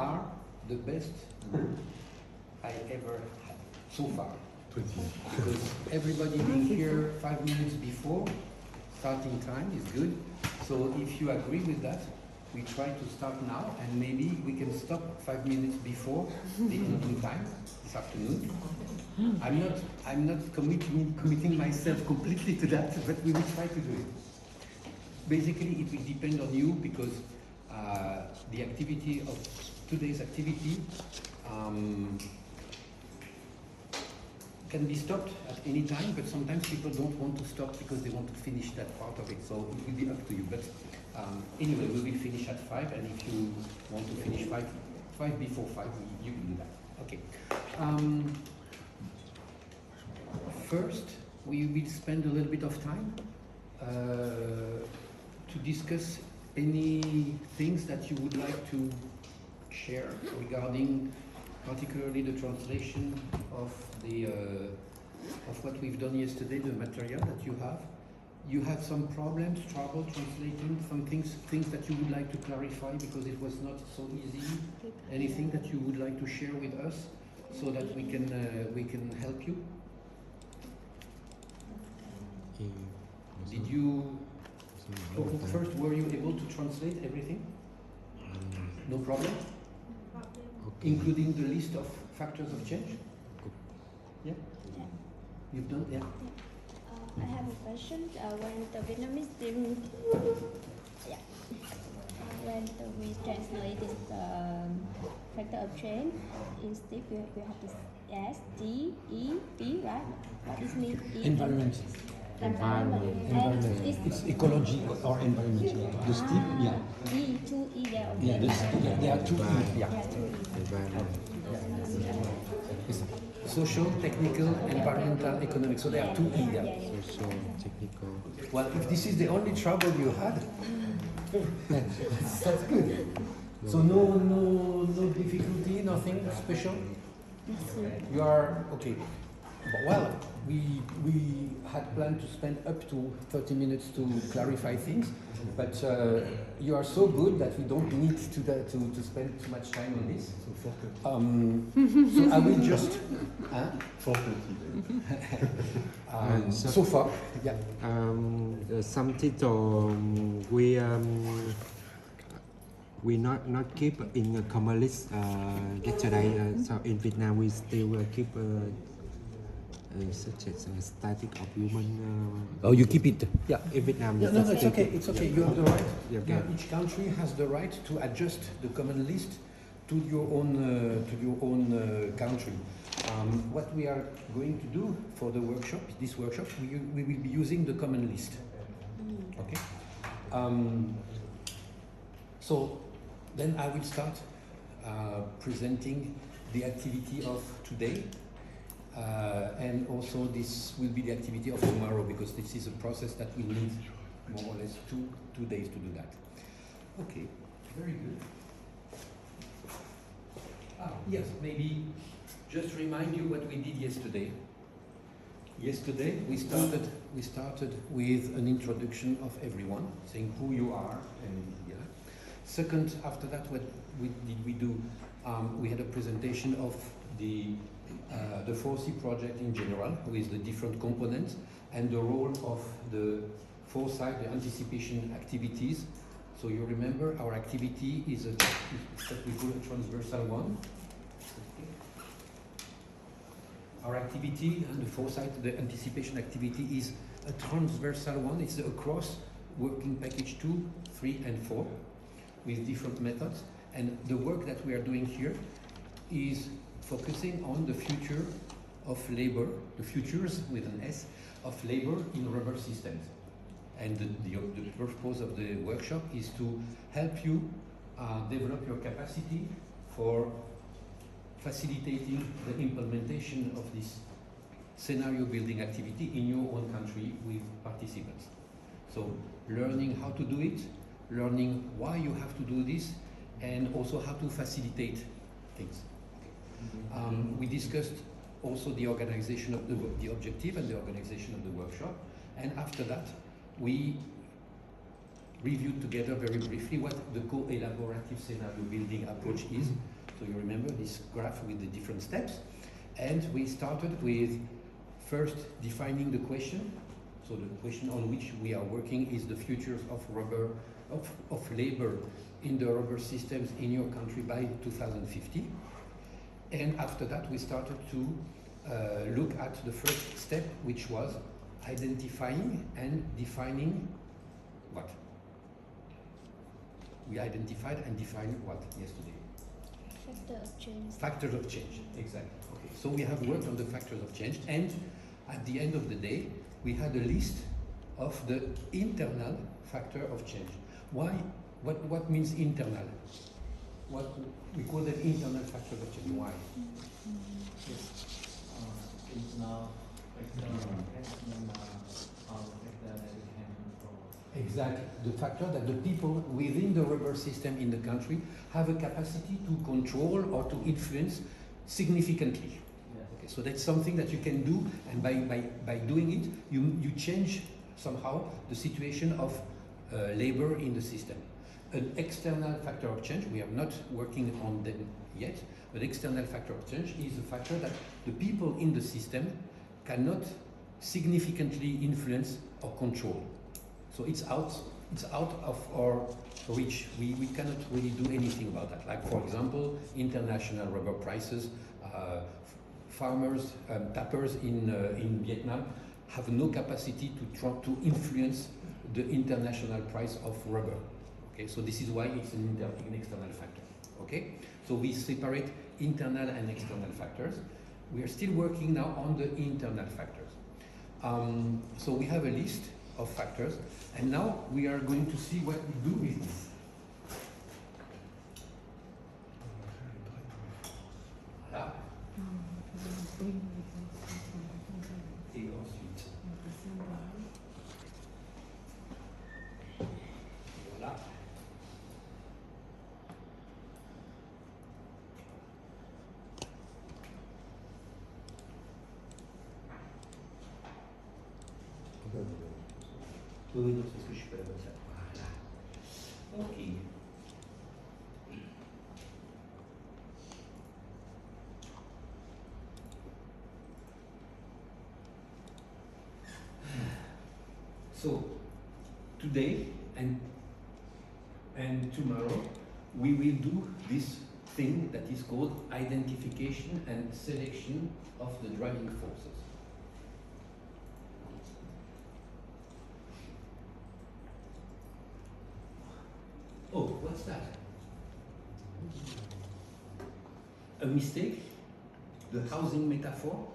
are the best group I ever had so far. 20. Because everybody being here 5 minutes before starting time is good. So if you agree with that, we try to start now, and maybe we can stop 5 minutes before the ending time this afternoon. I'm not committing myself completely to that, but we will try to do it. Basically, it will depend on you, because the activity of today's activity can be stopped at any time, but sometimes people don't want to stop because they want to finish that part of it. So it will be up to you. But anyway, we will finish at 5, and if you want to finish 5 before 5, you can do that. Okay. First, we will spend a little bit of time to discuss any things that you would like to share regarding particularly the translation of the of what we've done yesterday, the material that you have. You have some problems, trouble translating, some things that you would like to clarify because it was not so easy. Anything that you would like to share with us so that we can help you? Did you first, were you able to translate everything? No problem? Okay. Including the list of factors of change? Yeah? You've done? Yeah? I have a question. When the Vietnamese team, we translated the factor of change, instead we have to S, T, E, P, right? What is mean? Environment. Environment. It's ecology or environment. The steep, yeah. D, 2 E there. Yeah, there are 2 E. Yeah. Social, technical, environmental, economic. So there are 2 E there. Social, technical. Well, if this is the only trouble you had, that's good. So no difficulty, nothing special? You are okay. Well, we had planned to spend up to 30 minutes to clarify things, but you are so good that we don't need to spend too much time on this. So I will just... so far, yeah. Some title we not keep in a common list yesterday. So in Vietnam we still keep such as static of human. Oh, you keep it. Yeah. In Vietnam. Yeah, no, it's okay. It's okay. You have the right. Yeah, Yeah, each country has the right to adjust the common list to your own country. What we are going to do for the workshop, this workshop, we will be using the common list. Okay. So then I will start presenting the activity of today. And also this will be the activity of tomorrow, because this is a process that will need more or less two days to do that. Okay, very good. Yes, maybe just remind you what we did yesterday. Yesterday we started with an introduction of everyone, saying who you are, and yeah. Second, after that, what did we do? We had a presentation of the 4C project in general, with the different components and the role of the foresight, the anticipation activities. So you remember our activity is what we call a transversal one. Our activity and the foresight, the anticipation activity is a transversal one. It's across working package 2, 3 and 4 with different methods. And the work that we are doing here is focusing on the future of labor, the futures with an S, of labor in rubber systems. And the purpose of the workshop is to help you develop your capacity for facilitating the implementation of this scenario building activity in your own country with participants. So learning how to do it, learning why you have to do this, and also how to facilitate things. We discussed also the organization of the objective and the organization of the workshop, and after that we reviewed together very briefly what the co-elaborative scenario building approach is. So you remember this graph with the different steps. And we started with first defining the question. So the question on which we are working is the futures of rubber, of labor in the rubber systems in your country by 2050. And after that, we started to look at the first step, which was identifying and defining what? We identified and defined what yesterday? Factor of change. Factors of change, exactly. Okay. So we have worked on the factors of change, and at the end of the day, we had a list of the internal factor of change. Why? What means internal? What we call them internal factors of change. Why? Yes. Internal factor, external factor that we can control. Exactly. The factor that the people within the rubber system in the country have a capacity to control or to influence significantly. Yes. Okay, so that's something that you can do, and by doing it, you change somehow the situation of labor in the system. An external factor of change, we are not working on them yet, but external factor of change is a factor that the people in the system cannot significantly influence or control. So it's out of our reach. We cannot really do anything about that. Like, for example, international rubber prices. Farmers, tappers in Vietnam have no capacity to try to influence the international price of rubber. Okay, so this is why it's an external factor. Okay, so we separate internal and external factors. We are still working now on the internal factors. So we have a list of factors, and now we are going to see what we do with this. Voilà. Et ensuite, voilà. Oui, non, c'est ce que je fais comme ça. Voilà. Ok. So today and tomorrow we will do this thing that is called identification and selection of the driving forces. Oh, what's that? A mistake? The housing metaphor?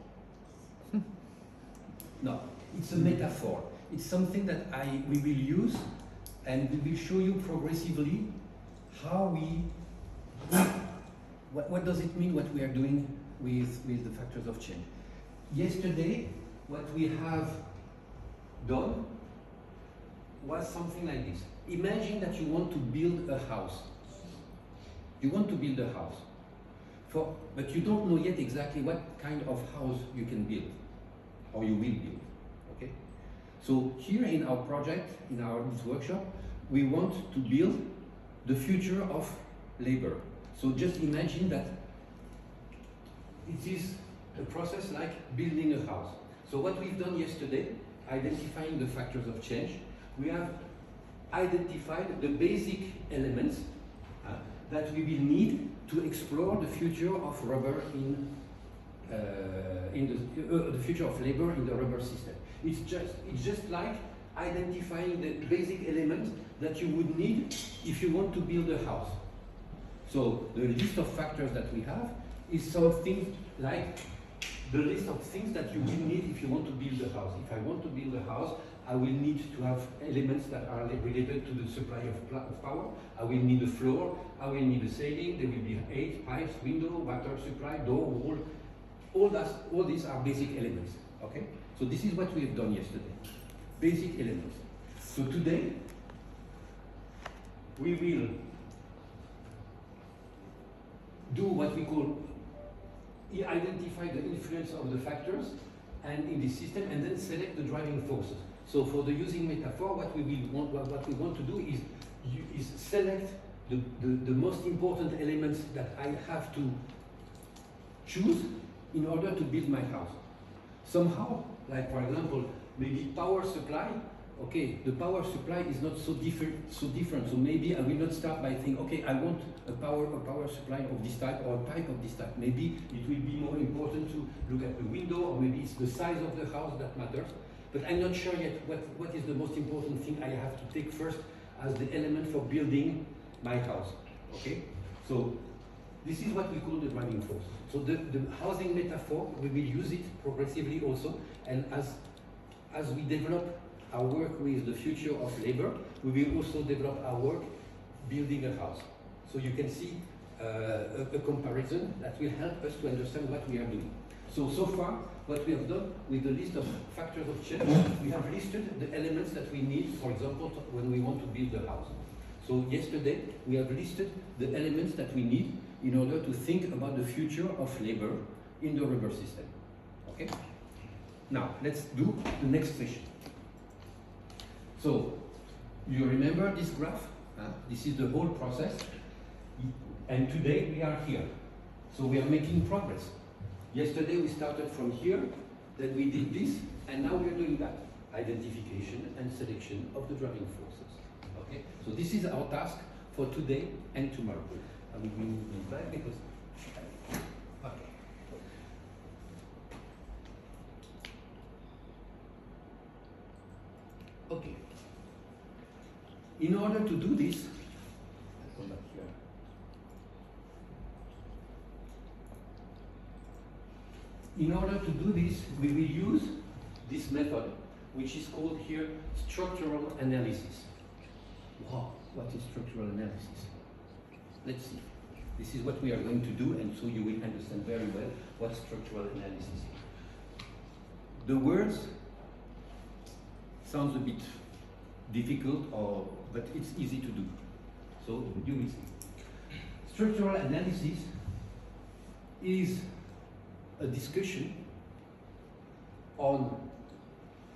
No, it's a metaphor. It's something that we will use, and we will show you progressively how what does it mean, what we are doing with the factors of change. Yesterday, what we have done was something like this. Imagine that you want to build a house. You want to build a house, but you don't know yet exactly what kind of house you can build, or you will build. Okay? So here in our project, in this workshop, we want to build the future of labor. So just imagine that it is a process like building a house. So what we've done yesterday, identifying the factors of change, we have identified the basic elements that we will need to explore the future of rubber in the future of labor in the rubber system. It's just like identifying the basic elements that you would need if you want to build a house. So the list of factors that we have is something like the list of things that you will need if you want to build a house. If I want to build a house, I will need to have elements that are related to the supply of power. I will need a floor, I will need a ceiling, there will be 8 pipes, window, water supply, door, wall. All these are basic elements. Okay? So this is what we have done yesterday. Basic elements. So today, we will do what we call identify the influence of the factors and in the system, and then select the driving forces. So for the using metaphor, what we want to do is select the most important elements that I have to choose in order to build my house. Somehow, like for example, maybe power supply. Okay, the power supply is not so different. So maybe I will not start by thinking, okay, I want a power supply of this type or a type of this type. Maybe it will be more important to look at the window, or maybe it's the size of the house that matters. But I'm not sure yet what is the most important thing I have to take first as the element for building my house. Okay, so this is what we call the driving force. So the housing metaphor, we will use it progressively also, and as we develop our work with the future of labor, we will also develop our work building a house. So you can see a comparison that will help us to understand what we are doing. So far, what we have done with the list of factors of change, we have listed the elements that we need, for example, when we want to build a house. So yesterday, we have listed the elements that we need in order to think about the future of labor in the rubber system. Okay? Now, let's do the next session. So, you remember this graph? This is the whole process. And today we are here. So we are making progress. Yesterday we started from here, then we did this, and now we're doing that. Identification and selection of the driving forces. Okay? So this is our task for today and tomorrow. I will move this back because... Okay. Okay. In order to do this, let's come back here. In order to do this, we will use this method, which is called here structural analysis. Wow, what is structural analysis? Let's see. This is what we are going to do, and so you will understand very well what structural analysis is. The words sounds a bit difficult, but it's easy to do. So you will see. Structural analysis is a discussion on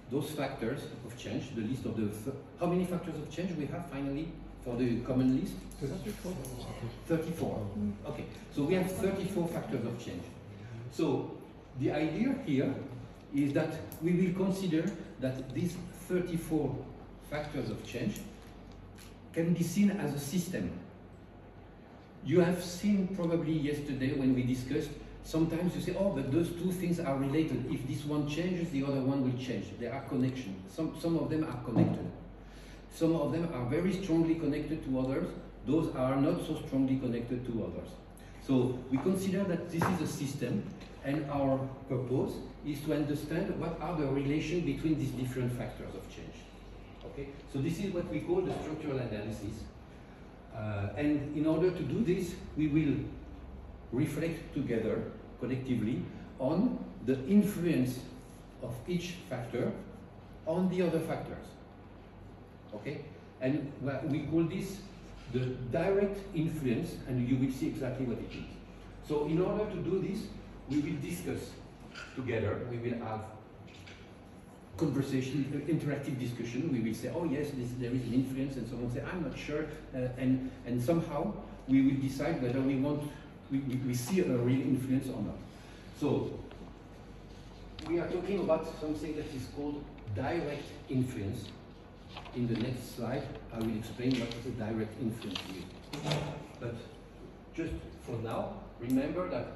those factors of change, the list of the... How many factors of change we have finally for the common list? 34. Okay, so we have 34 factors of change. So the idea here is that we will consider that these 34 factors of change can be seen as a system. You have seen probably yesterday when we discussed, sometimes you say, oh, but those two things are related. If this one changes, the other one will change. There are connections. Some of them are connected. Some of them are very strongly connected to others. Those are not so strongly connected to others. So we consider that this is a system, and our purpose is to understand what are the relations between these different factors of change. Okay? So this is what we call the structural analysis. And in order to do this, we will reflect together, collectively, on the influence of each factor on the other factors. Okay? And we call this the direct influence, and you will see exactly what it is. So in order to do this, we will discuss together, we will have conversation, interactive discussion. We will say, oh yes, there is an influence, and someone say, I'm not sure, and somehow we will decide whether we see a real influence or not. So we are talking about something that is called direct influence. In the next slide, I will explain what is a direct influence is. But just for now, remember that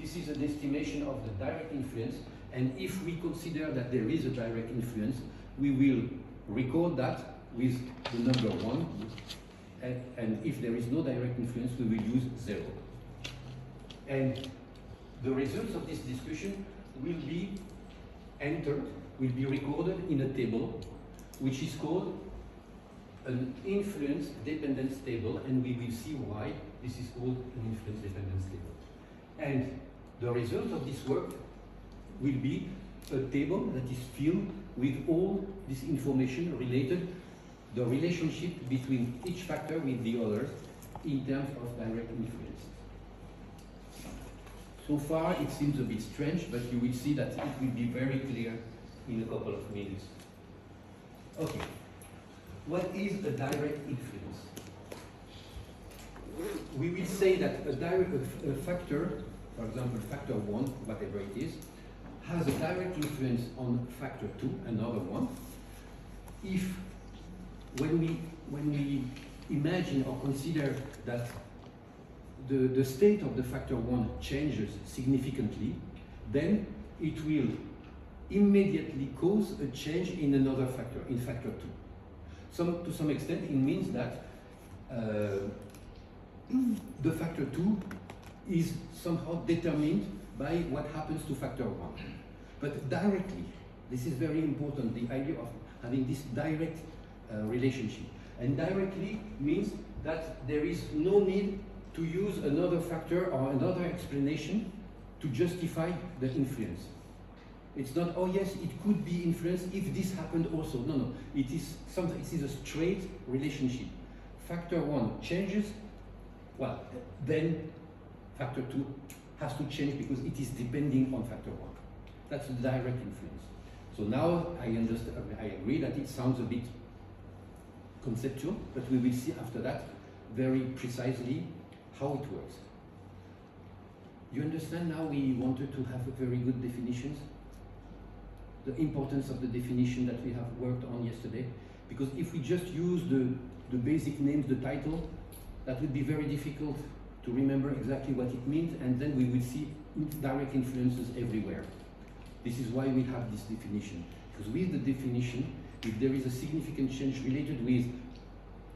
this is an estimation of the direct influence, and if we consider that there is a direct influence, we will record that with the number 1, and if there is no direct influence, we will use 0. And the results of this discussion will be entered, will be recorded in a table, which is called an influence dependence table, and we will see why this is called an influence dependence table. And the result of this work will be a table that is filled with all this information related, the relationship between each factor with the others in terms of direct influence. So far it seems a bit strange, but you will see that it will be very clear in a couple of minutes. Okay, what is a direct influence? we will say that a factor, for example, factor 1, whatever it is, has a direct influence on factor 2, another one, if when we imagine or consider that the state of the factor 1 changes significantly, then it will immediately cause a change in another factor, in factor 2. To some extent, it means that the factor 2 is somehow determined by what happens to factor 1. But directly, this is very important, the idea of having this direct relationship. And directly means that there is no need to use another factor or another explanation to justify the influence. It's not, oh yes, it could be influenced if this happened also. No, no, it is something, it is a straight relationship. Factor 1 changes, well, then factor 2 has to change because it is depending on factor 1. That's the direct influence. So now I understand, I agree that it sounds a bit conceptual, but we will see after that very precisely how it works. You understand now we wanted to have a very good definitions? The importance of the definition that we have worked on yesterday, because if we just use the basic names, the title, that would be very difficult to remember exactly what it means, and then we will see direct influences everywhere. This is why we have this definition, because with the definition, if there is a significant change related with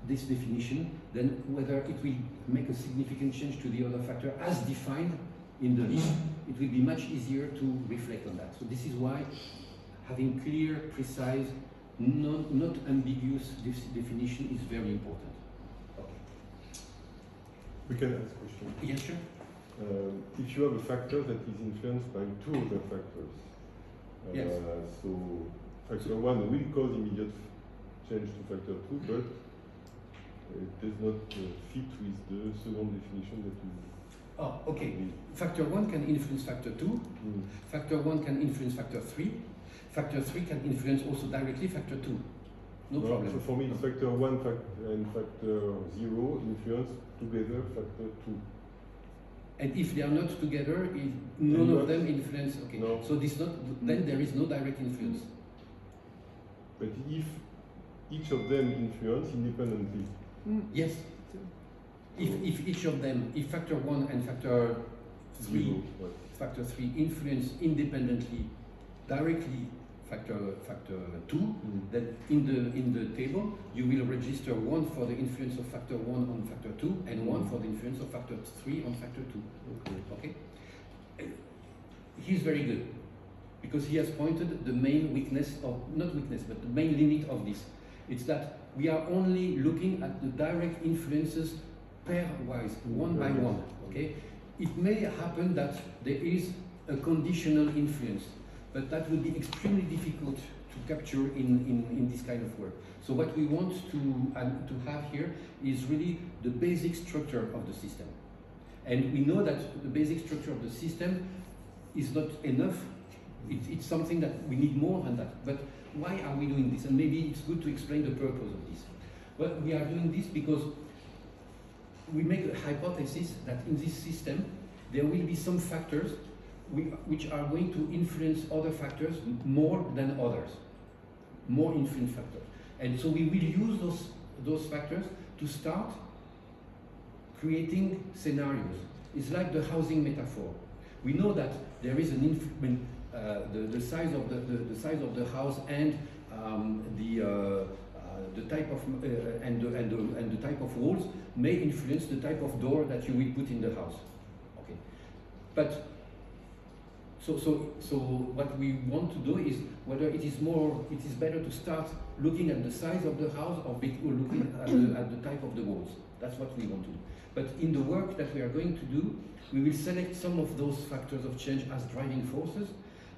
this definition, then whether it will make a significant change to the other factor as defined in the list, it will be much easier to reflect on that. So this is why having clear, precise, not ambiguous definition is very important. Okay. We can ask a question. Yes, sure. If you have a factor that is influenced by two other factors, Yes. So factor 1 will cause immediate change to factor 2, but it does not fit with the second definition that we. Oh, okay. Factor 1 can influence factor 2. Factor 1 can influence factor 3. Factor 3 can influence also directly factor 2. No problem. So for me, factor 1 and factor 0 influence together factor 2. And if they are not together, if none of them influence, okay. No. So this not, then there is no direct influence. But if each of them influence independently. Yes. If each of them, if factor 1 and factor 3, Zero, right. factor 3 influence independently, directly factor 2, then in the table you will register 1 for the influence of factor 1 on factor 2 and 1 for the influence of factor 3 on factor 2. Okay? He's very good because he has pointed the main weakness of, not weakness, but the main limit of this. It's that we are only looking at the direct influences pairwise, one by one. Okay? It may happen that there is a conditional influence, but that would be extremely difficult to capture in this kind of work. So what we want to have here is really the basic structure of the system. And we know that the basic structure of the system is not enough. It's something that we need more than that. But why are we doing this? And maybe it's good to explain the purpose of this. Well, we are doing this because we make a hypothesis that in this system there will be some factors which are going to influence other factors more than others, more influence factors. And so we will use those factors to start creating scenarios. It's like the housing metaphor. We know that there is an the size of the size of the house and the type of and the type of walls may influence the type of door that you will put in the house. Okay, but so what we want to do is whether it is better to start looking at the size of the house or looking at the type of the walls. That's what we want to do. But in the work that we are going to do, we will select some of those factors of change as driving forces,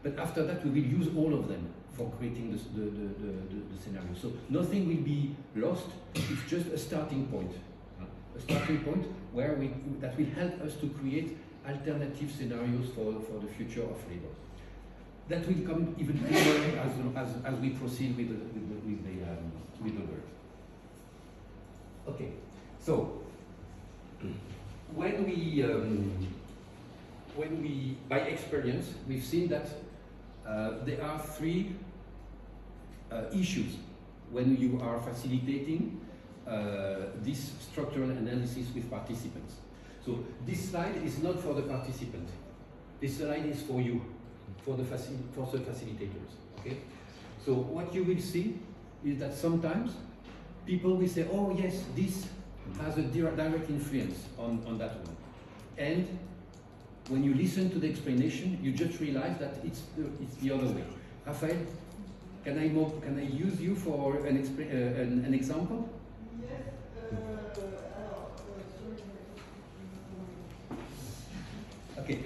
but after that we will use all of them for creating the scenario. So nothing will be lost, it's just a starting point. A starting point where that will help us to create alternative scenarios for the future of labor. That will come even clearer as we proceed with the work. Okay, so when we, by experience, we've seen that there are three issues when you are facilitating this structural analysis with participants. So this slide is not for the participant. This slide is for you, for the facilitators. Okay. So what you will see is that sometimes people will say, "Oh yes, this has a direct influence on that one," and when you listen to the explanation, you just realize that it's the other way. Raphaël, can I use you for an example? Yes. Okay.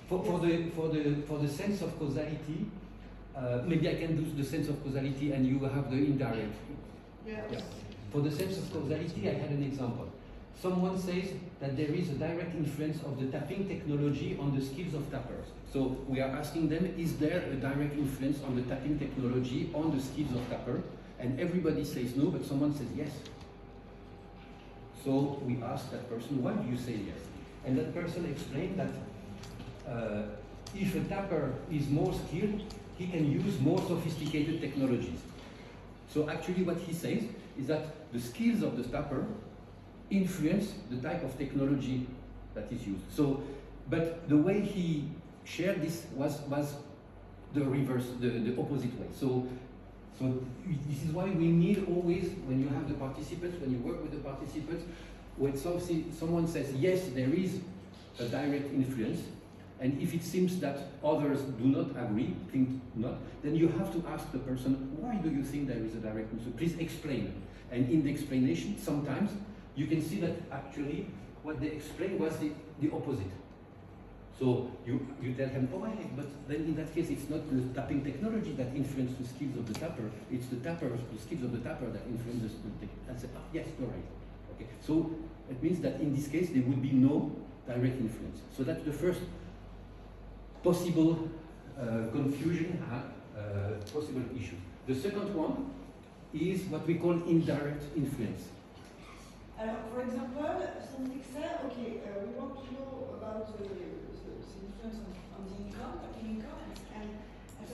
For the sense of causality, maybe I can do the sense of causality and you have the indirect. Yes. Yeah. For the sense of causality, I had an example. Someone says that there is a direct influence of the tapping technology on the skills of tappers. So we are asking them, is there a direct influence on the tapping technology on the skills of tapper? And everybody says no, but someone says yes. So we ask that person, why do you say yes? And that person explained that if a tapper is more skilled, he can use more sophisticated technologies. So actually what he says is that the skills of the tapper influence the type of technology that is used. So, but the way he shared this was the reverse, the opposite way. So this is why we need always, when you have the participants, when you work with the participants, when someone says, yes, there is a direct influence, and if it seems that others do not agree, think not, then you have to ask the person, why do you think there is a direct influence? Please explain. And in the explanation, sometimes you can see that actually what they explained was the opposite. So you tell him, oh, hey, but then in that case, it's not the tapping technology that influences the skills of the tapper, it's the skills of the tapper that influences the technology. And say, oh, yes, you're right. Okay. So it means that in this case, there would be no direct influence. So that's the first possible confusion, possible issue. The second one is what we call indirect influence. For example, somebody said, okay, we want to know about the influence on the income, tapping income, and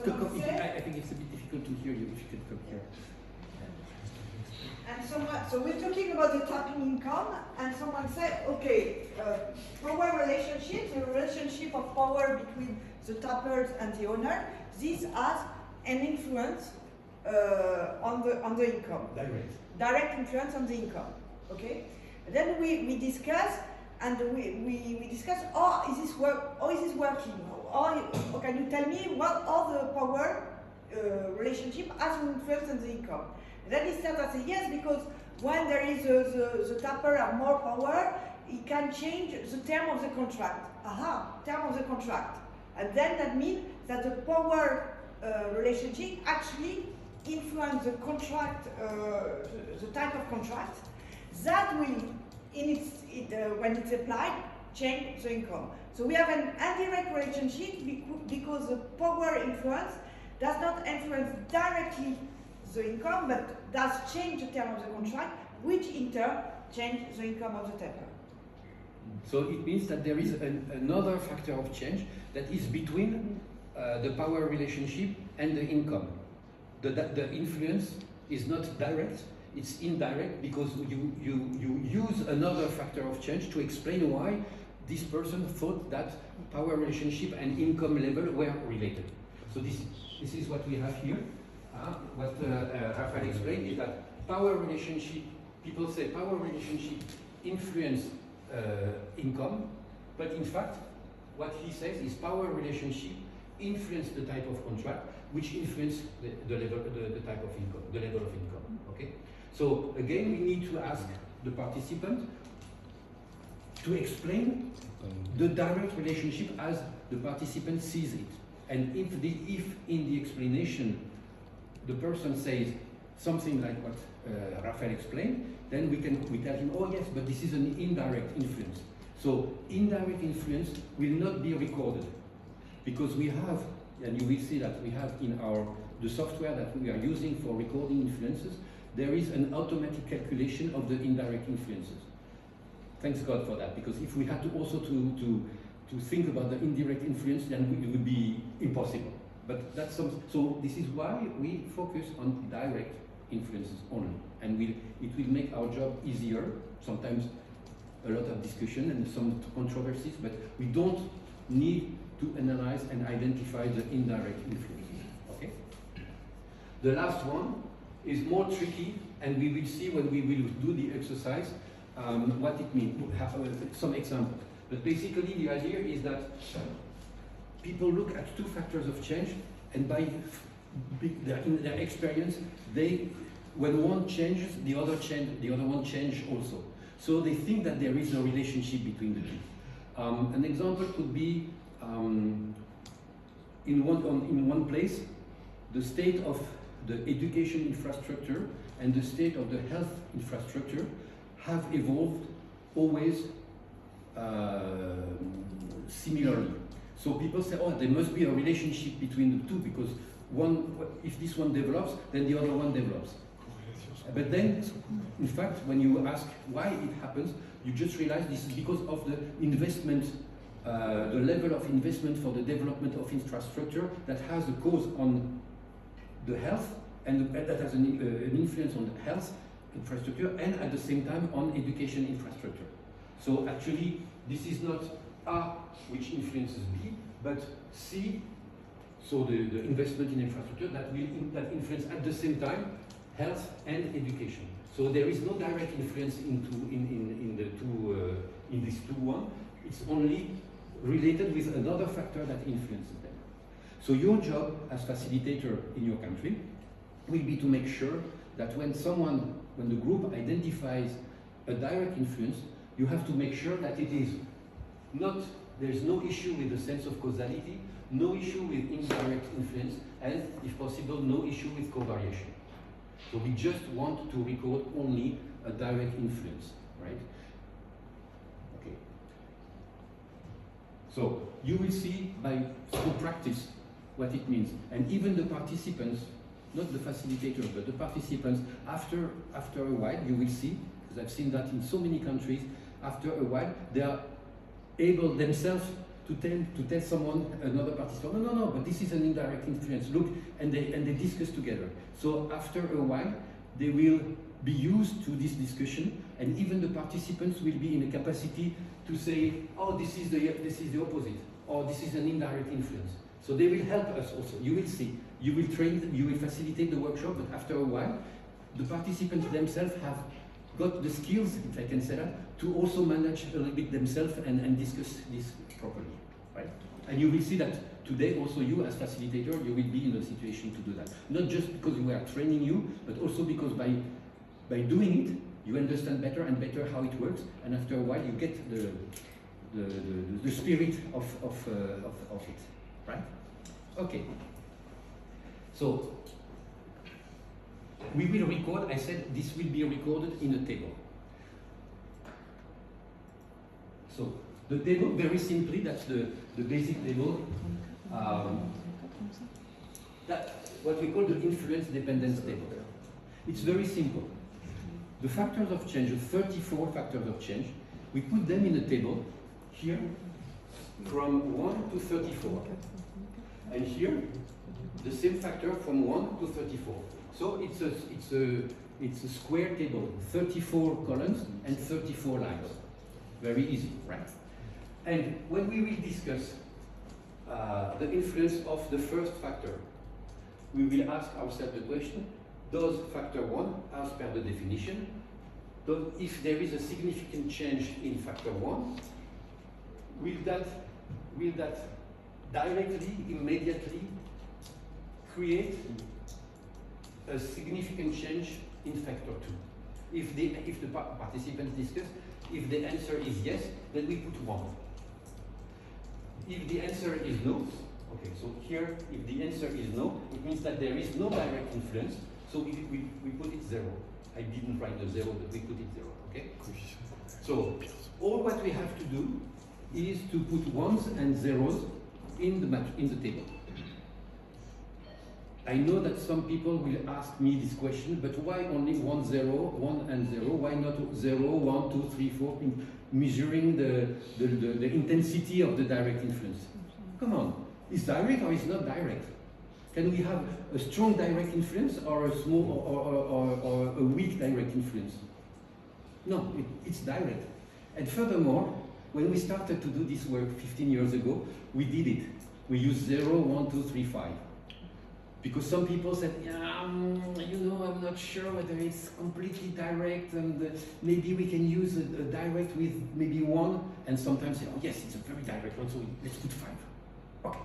someone said, I think it's a bit difficult to hear you if you could come here. and so we're talking about the tapping income, and someone said, okay, power relationship, the relationship of power between the tappers and the owner, this has an influence on the income. Direct influence on the income. Okay. Then we discuss, and we discuss. Oh, is this working? Or can you tell me what all the power relationship has an influence on the income? Then he starts to say yes, because when there is the tapper have more power, it can change the term of the contract. Term of the contract, and then that means that the power relationship actually influence the contract, the type of contract. That will, when it's applied, change the income. So we have an indirect relationship because the power influence does not influence directly the income, but does change the term of the contract, which in turn change the income of the tapper. So it means that there is another factor of change that is between the power relationship and the income. The influence is not direct, it's indirect, because you use another factor of change to explain why this person thought that power relationship and income level were related. So this is what we have here. What Raphaël explained is that power relationship, people say power relationship influence income, but in fact, what he says is power relationship influence the type of contract, which influence the level, the type of income, the level of income. Okay. So again, we need to ask the participant to explain the direct relationship as the participant sees it. And if in the explanation the person says something like what Raphaël explained, then we tell him, oh yes, but this is an indirect influence. So indirect influence will not be recorded, because we have, and you will see that we have in the software that we are using for recording influences, there is an automatic calculation of the indirect influences. Thanks God for that, because if we had to also to think about the indirect influence, then it would be impossible. But that's so this is why we focus on direct influences only, and it will make our job easier. Sometimes a lot of discussion and some controversies, but we don't need to analyze and identify the indirect influences. Okay. The last one is more tricky, and we will see when we will do the exercise what it means. We'll have some examples. But basically the idea is that people look at two factors of change, and in their experience, when one changes, the other one changes also. So they think that there is a relationship between the two. An example could be in one place, the state of the education infrastructure and the state of the health infrastructure have evolved always similarly. So people say, oh, there must be a relationship between the two, because if this one develops, then the other one develops. But then, in fact, when you ask why it happens, you just realize this is because of the investment, the level of investment for the development of infrastructure that has a cause on the health, and that has an influence on the health infrastructure, and at the same time on education infrastructure. So actually, this is not A which influences B, but C, so the investment in infrastructure that influence at the same time health and education. So there is no direct influence in these two one. It's only related with another factor that influences them. So your job as facilitator in your country will be to make sure that when the group identifies a direct influence, you have to make sure that it is not, there's no issue with the sense of causality, no issue with indirect influence, and if possible, no issue with covariation. So we just want to record only a direct influence, right? Okay. So you will see through practice what it means. And even the participants, not the facilitators, but the participants, after a while, you will see, because I've seen that in so many countries, after a while, they are able themselves to tell someone, another participant, no, but this is an indirect influence, look, and they discuss together. So after a while, they will be used to this discussion, and even the participants will be in a capacity to say, oh, this is the opposite, or this is an indirect influence. So they will help us also. You will see, you will train, you will facilitate the workshop, but after a while, the participants themselves have got the skills, if I can say that, to also manage a little bit themselves and discuss this properly, right? And you will see that today also you as facilitator, you will be in a situation to do that. Not just because we are training you, but also because by doing it, you understand better and better how it works, and after a while you get the spirit of it, right? Okay. So we will record, I said this will be recorded in a table. So the table, very simply, that's the basic table. That what we call the influence dependence table. It's very simple. The factors of change, the 34 factors of change, we put them in a table here from 1 to 34. And here, the same factor from 1 to 34. So it's a square table, 34 columns and 34 lines. Very easy, right? And when we will discuss the influence of the first factor, we will ask ourselves the question, does factor 1, as per the definition, if there is a significant change in factor 1, will that directly, immediately create a significant change in factor 2? If the participants discuss, if the answer is yes, then we put 1. If the answer is no, okay, so here, if the answer is no, it means that there is no direct influence, so we put it 0. I didn't write the 0, but we put it 0, okay? So, all what we have to do is to put 1s and 0s in the table. I know that some people will ask me this question, but why only 1, 0, 1 and 0? Why not 0, 1, 2, 3, 4, in measuring the intensity of the direct influence? Come on, is direct or is not direct? Can we have a strong direct influence or a small or a weak direct influence? No, it's direct. And furthermore, when we started to do this work 15 years ago, we did it. We used 0, 1, 2, 3, 5. Because some people said, yeah, you know, I'm not sure whether it's completely direct, and maybe we can use a direct with maybe 1, and sometimes say, oh yes, it's a very direct one, so let's put 5. Okay,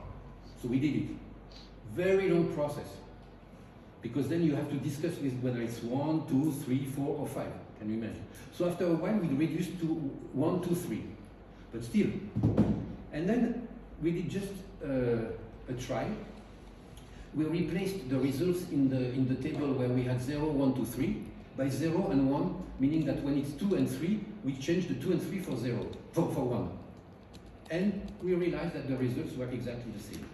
so we did it. Very long process, because then you have to discuss with whether it's 1, 2, 3, 4, or 5. Can you imagine? So after a while, we reduced to 1, 2, 3, but still. And then we did just a try. We replaced the results in the table where we had 0, 1, 2, 3 by 0 and 1, meaning that when it's 2 and 3, we change the 2 and 3 for 0, for 1. And we realized that the results were exactly the same.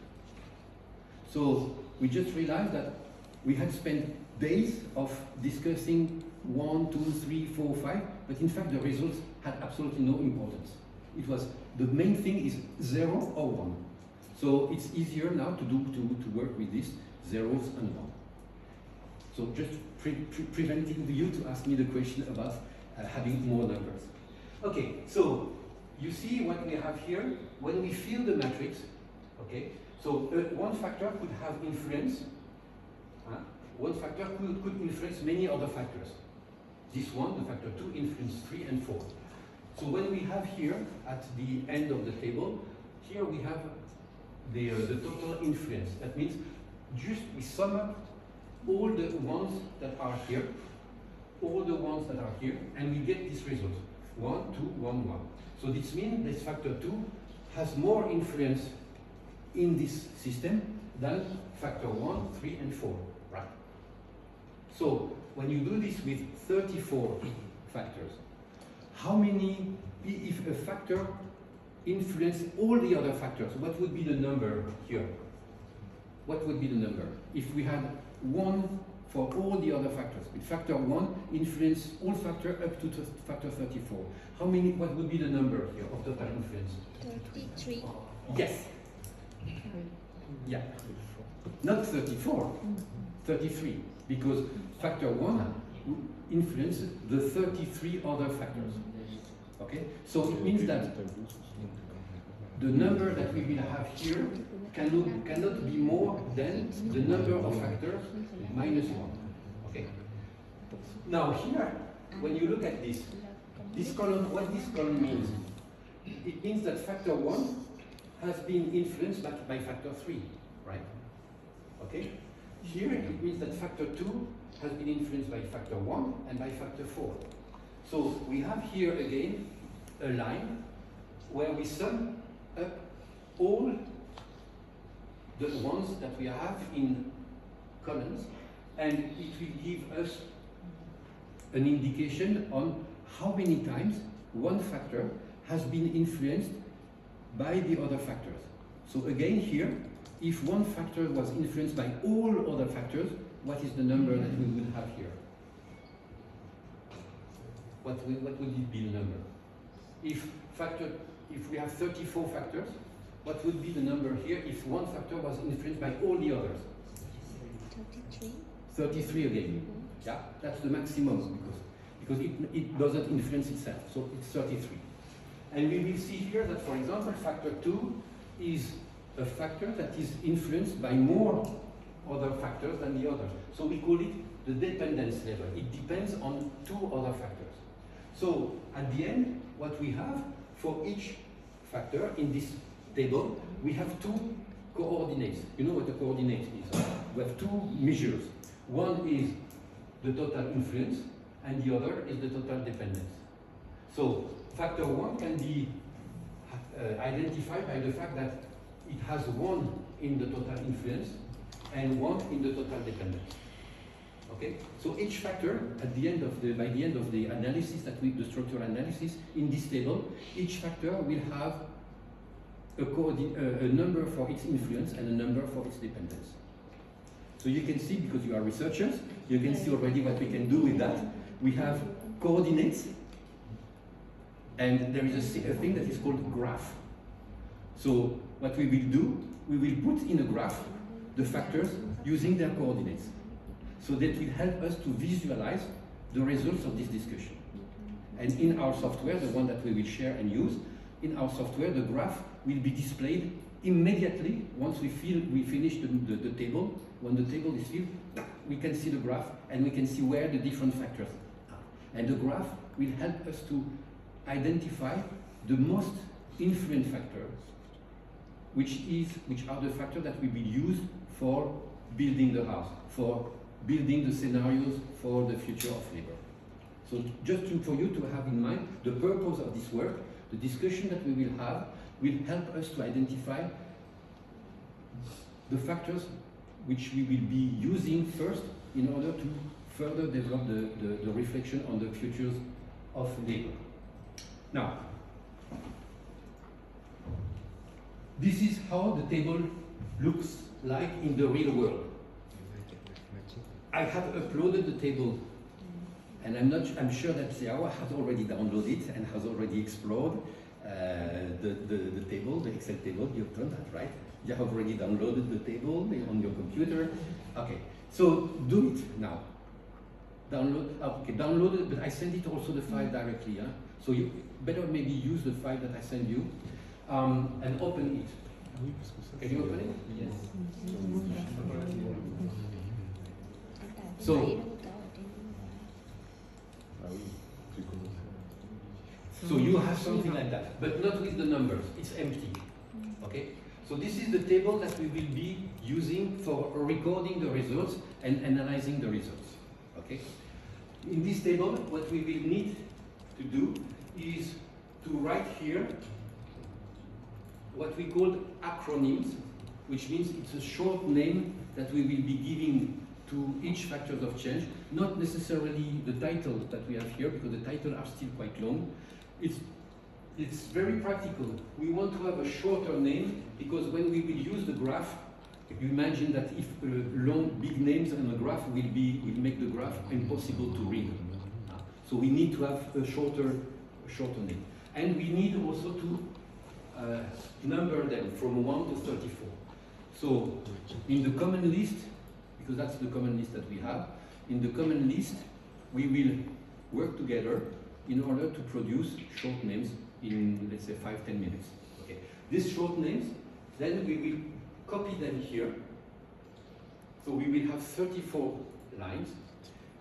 So we just realized that we had spent days of discussing 1, 2, 3, 4, 5, but in fact the results had absolutely no importance. It was, the main thing is 0 or 1. So it's easier now to work with these zeros and 1. So just preventing you to ask me the question about having more numbers. Okay, so you see what we have here when we fill the matrix. Okay, so one factor could have influence. One factor could influence many other factors. This one, the factor 2, influence 3 and 4. So when we have here at the end of the table, here we have the total influence. That means just we sum up all the ones that are here, all the ones that are here, and we get this result. 1, 2, 1, 1. So this means this factor 2 has more influence in this system than factor 1, 3, and 4, right? So when you do this with 34 factors, how many, if a factor influence all the other factors, what would be the number here? What would be the number? If we had 1 for all the other factors, with factor 1 influence all factor up to factor 34. How many, what would be the number here of total influence? 33. Yes. Yeah. Not 34, 33, because factor 1 influences the 33 other factors. Okay? So it means that the number that we will have here cannot be more than the number of factors minus 1. Okay? Now here, when you look at this column, what this column means? It means that factor 1 has been influenced by factor 3, right? Okay? Here it means that factor 2 has been influenced by factor 1 and by factor 4. So we have here again a line where we sum up all the ones that we have in columns, and it will give us an indication on how many times one factor has been influenced by the other factors. So again here, if one factor was influenced by all other factors, what is the number that we would have here? What would it be the number? If we have 34 factors, what would be the number here if one factor was influenced by all the others? 33. 33 again. Yeah, that's the maximum because it doesn't influence itself. So it's 33. And we will see here that, for example, factor 2 is a factor that is influenced by more other factors than the others. So we call it the dependence level. It depends on 2 other factors. So at the end, what we have for each factor in this table, we have 2 coordinates. You know what the coordinate is? We have 2 measures. One is the total influence, and the other is the total dependence. So factor 1 can be identified by the fact that it has 1 in the total influence and 1 in the total dependence. Okay? So each factor at the end of by the end of the analysis the structural analysis in this table, each factor will have a number for its influence and a number for its dependence. So you can see, because you are researchers, you can see already what we can do with that. We have coordinates, and there is a thing that is called graph. So what we will do, we will put in a graph the factors using their coordinates. So that will help us to visualize the results of this discussion. And in our software, the one that we will share and use, in our software, the graph will be displayed immediately once we finish the table. When the table is filled, we can see the graph and we can see where the different factors are. And the graph will help us to identify the most influent factors, which are the factors that we will use for building the house, for building the scenarios for the future of labor. So just for you to have in mind, the purpose of this work, the discussion that we will have, will help us to identify the factors which we will be using first in order to further develop the reflection on the futures of labor. Now, this is how the table looks like in the real world. I have uploaded the table, and I'm sure that Xiao has already downloaded and has already explored the table, the Excel table. You've done that, right? You have already downloaded the table on your computer. Okay, so do it now. Download it, but I send it also the file directly. Huh? So you better maybe use the file that I send you and open it. Can you open it? Yes. So you have something like that, but not with the numbers. It's empty. Okay. So this is the table that we will be using for recording the results and analyzing the results. Okay. In this table, what we will need to do is to write here what we call acronyms, which means it's a short name that we will be giving to each factors of change, not necessarily the title that we have here, because the titles are still quite long. It's very practical. We want to have a shorter name, because when we will use the graph, you imagine that if long, big names on a graph will make the graph impossible to read. So we need to have a shorter name. And we need also to number them from 1 to 34. So in the common list, because that's the common list that we have, in the common list, we will work together in order to produce short names in, let's say, 5-10 minutes. Okay. These short names, then we will copy them here. So we will have 34 lines,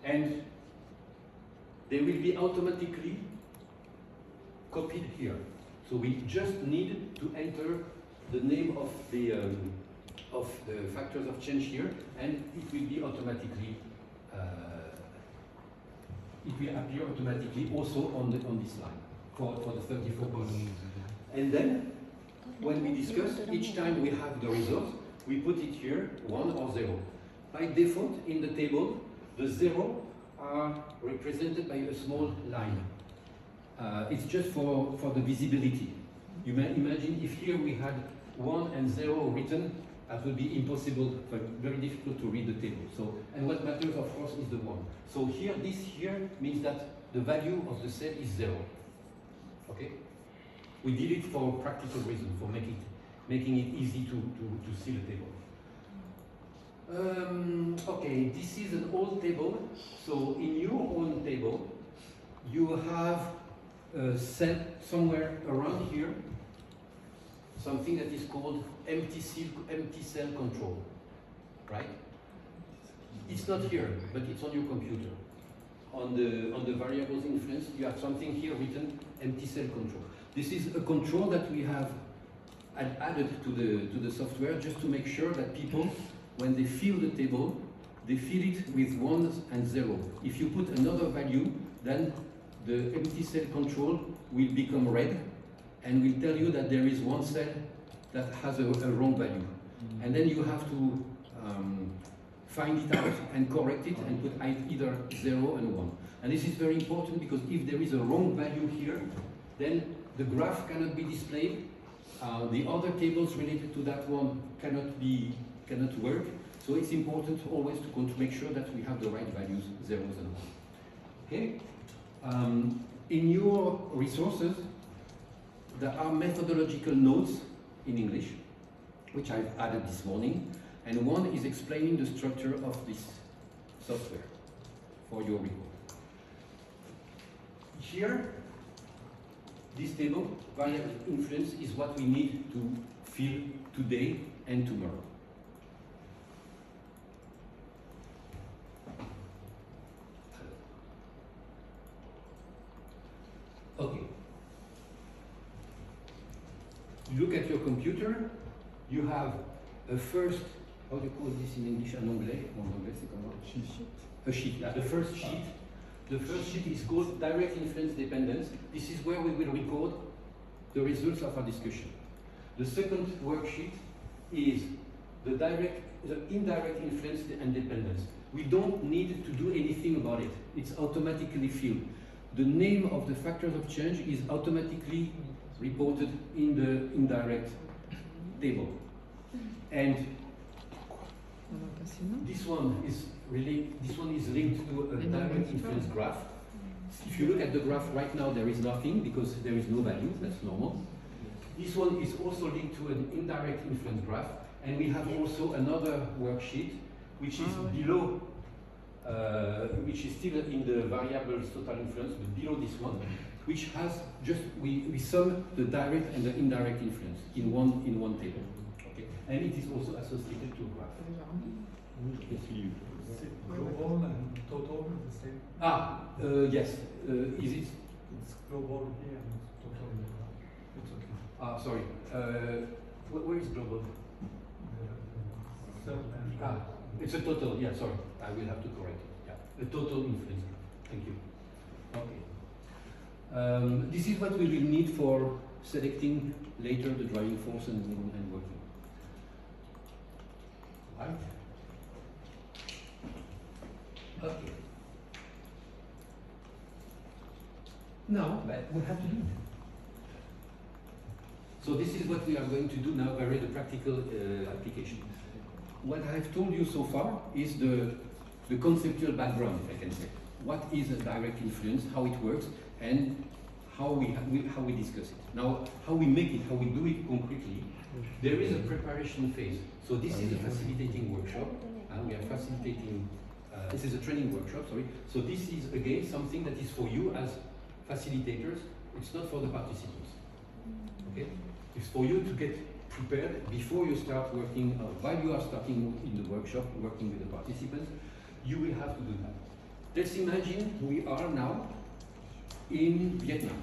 and they will be automatically copied here. So we just need to enter the name of the factors of change here, and it will be automatically it will appear automatically also on this line for the 34 columns. And then when we discuss, each time we have the results, we put it here, 1 or 0. By default, in the table, the 0 are represented by a small line. It's just for the visibility. You may imagine if here we had 1 and 0 written, that would be impossible, very difficult to read the table. So, and what matters, of course, is the 1. So here, this here means that the value of the cell is 0. Okay? We did it for practical reason, for making it easy to see the table. Okay, this is an old table. So in your own table, you have a cell somewhere around here, something that is called empty cell control, right? It's not here, but it's on your computer. On the variables influence, you have something here written, empty cell control. This is a control that we have added to the software just to make sure that people, when they fill the table, they fill it with 1s and 0. If you put another value, then the empty cell control will become red and will tell you that there is one cell that has a wrong value. And then you have to find it out and correct it and put either 0 and 1. And this is very important, because if there is a wrong value here, then the graph cannot be displayed. The other tables related to that one cannot work. So it's important always to make sure that we have the right values, zeros and ones. Okay? In your resources, there are methodological notes in English, which I've added this morning, and one is explaining the structure of this software for your report. Here, this table, variable influence, is what we need to fill today and tomorrow. Okay. You look at your computer, you have a first, how do you call this in English, en anglais? En anglais, c'est comment? A sheet. Yeah, the first sheet. The first sheet is called direct influence dependence. This is where we will record the results of our discussion. The second worksheet is the indirect influence and dependence. We don't need to do anything about it. It's automatically filled. The name of the factors of change is automatically reported in the indirect table. And this one is linked to a direct influence graph. If you look at the graph right now, there is nothing because there is no value, that's normal. This one is also linked to an indirect influence graph, and we have also another worksheet which is below, which is still in the variables total influence, but below this one, which has just, we sum the direct and the indirect influence in one table. Okay? And it is also associated to a graph. Global and total the same? Yes. Is it? It's global here and it's total here. It's okay. Sorry. Where is global? It's a total, yeah, sorry. I will have to correct it. Yeah. A total influence. Thank you. Okay. This is what we will need for selecting later the driving force and working. Right? Okay. Now, we have to do it. So this is what we are going to do now, very the practical application. What I've told you so far is the conceptual background, if I can say. What is a direct influence, how it works, and how we discuss it. Now, how we make it, how we do it concretely, there is a preparation phase. So this is a facilitating workshop, and we are facilitating, this is a training workshop, sorry. So this is, again, something that is for you as facilitators. It's not for the participants, okay? It's for you to get prepared before you start working, while you are starting in the workshop, working with the participants, you will have to do that. Let's imagine we are now in Vietnam,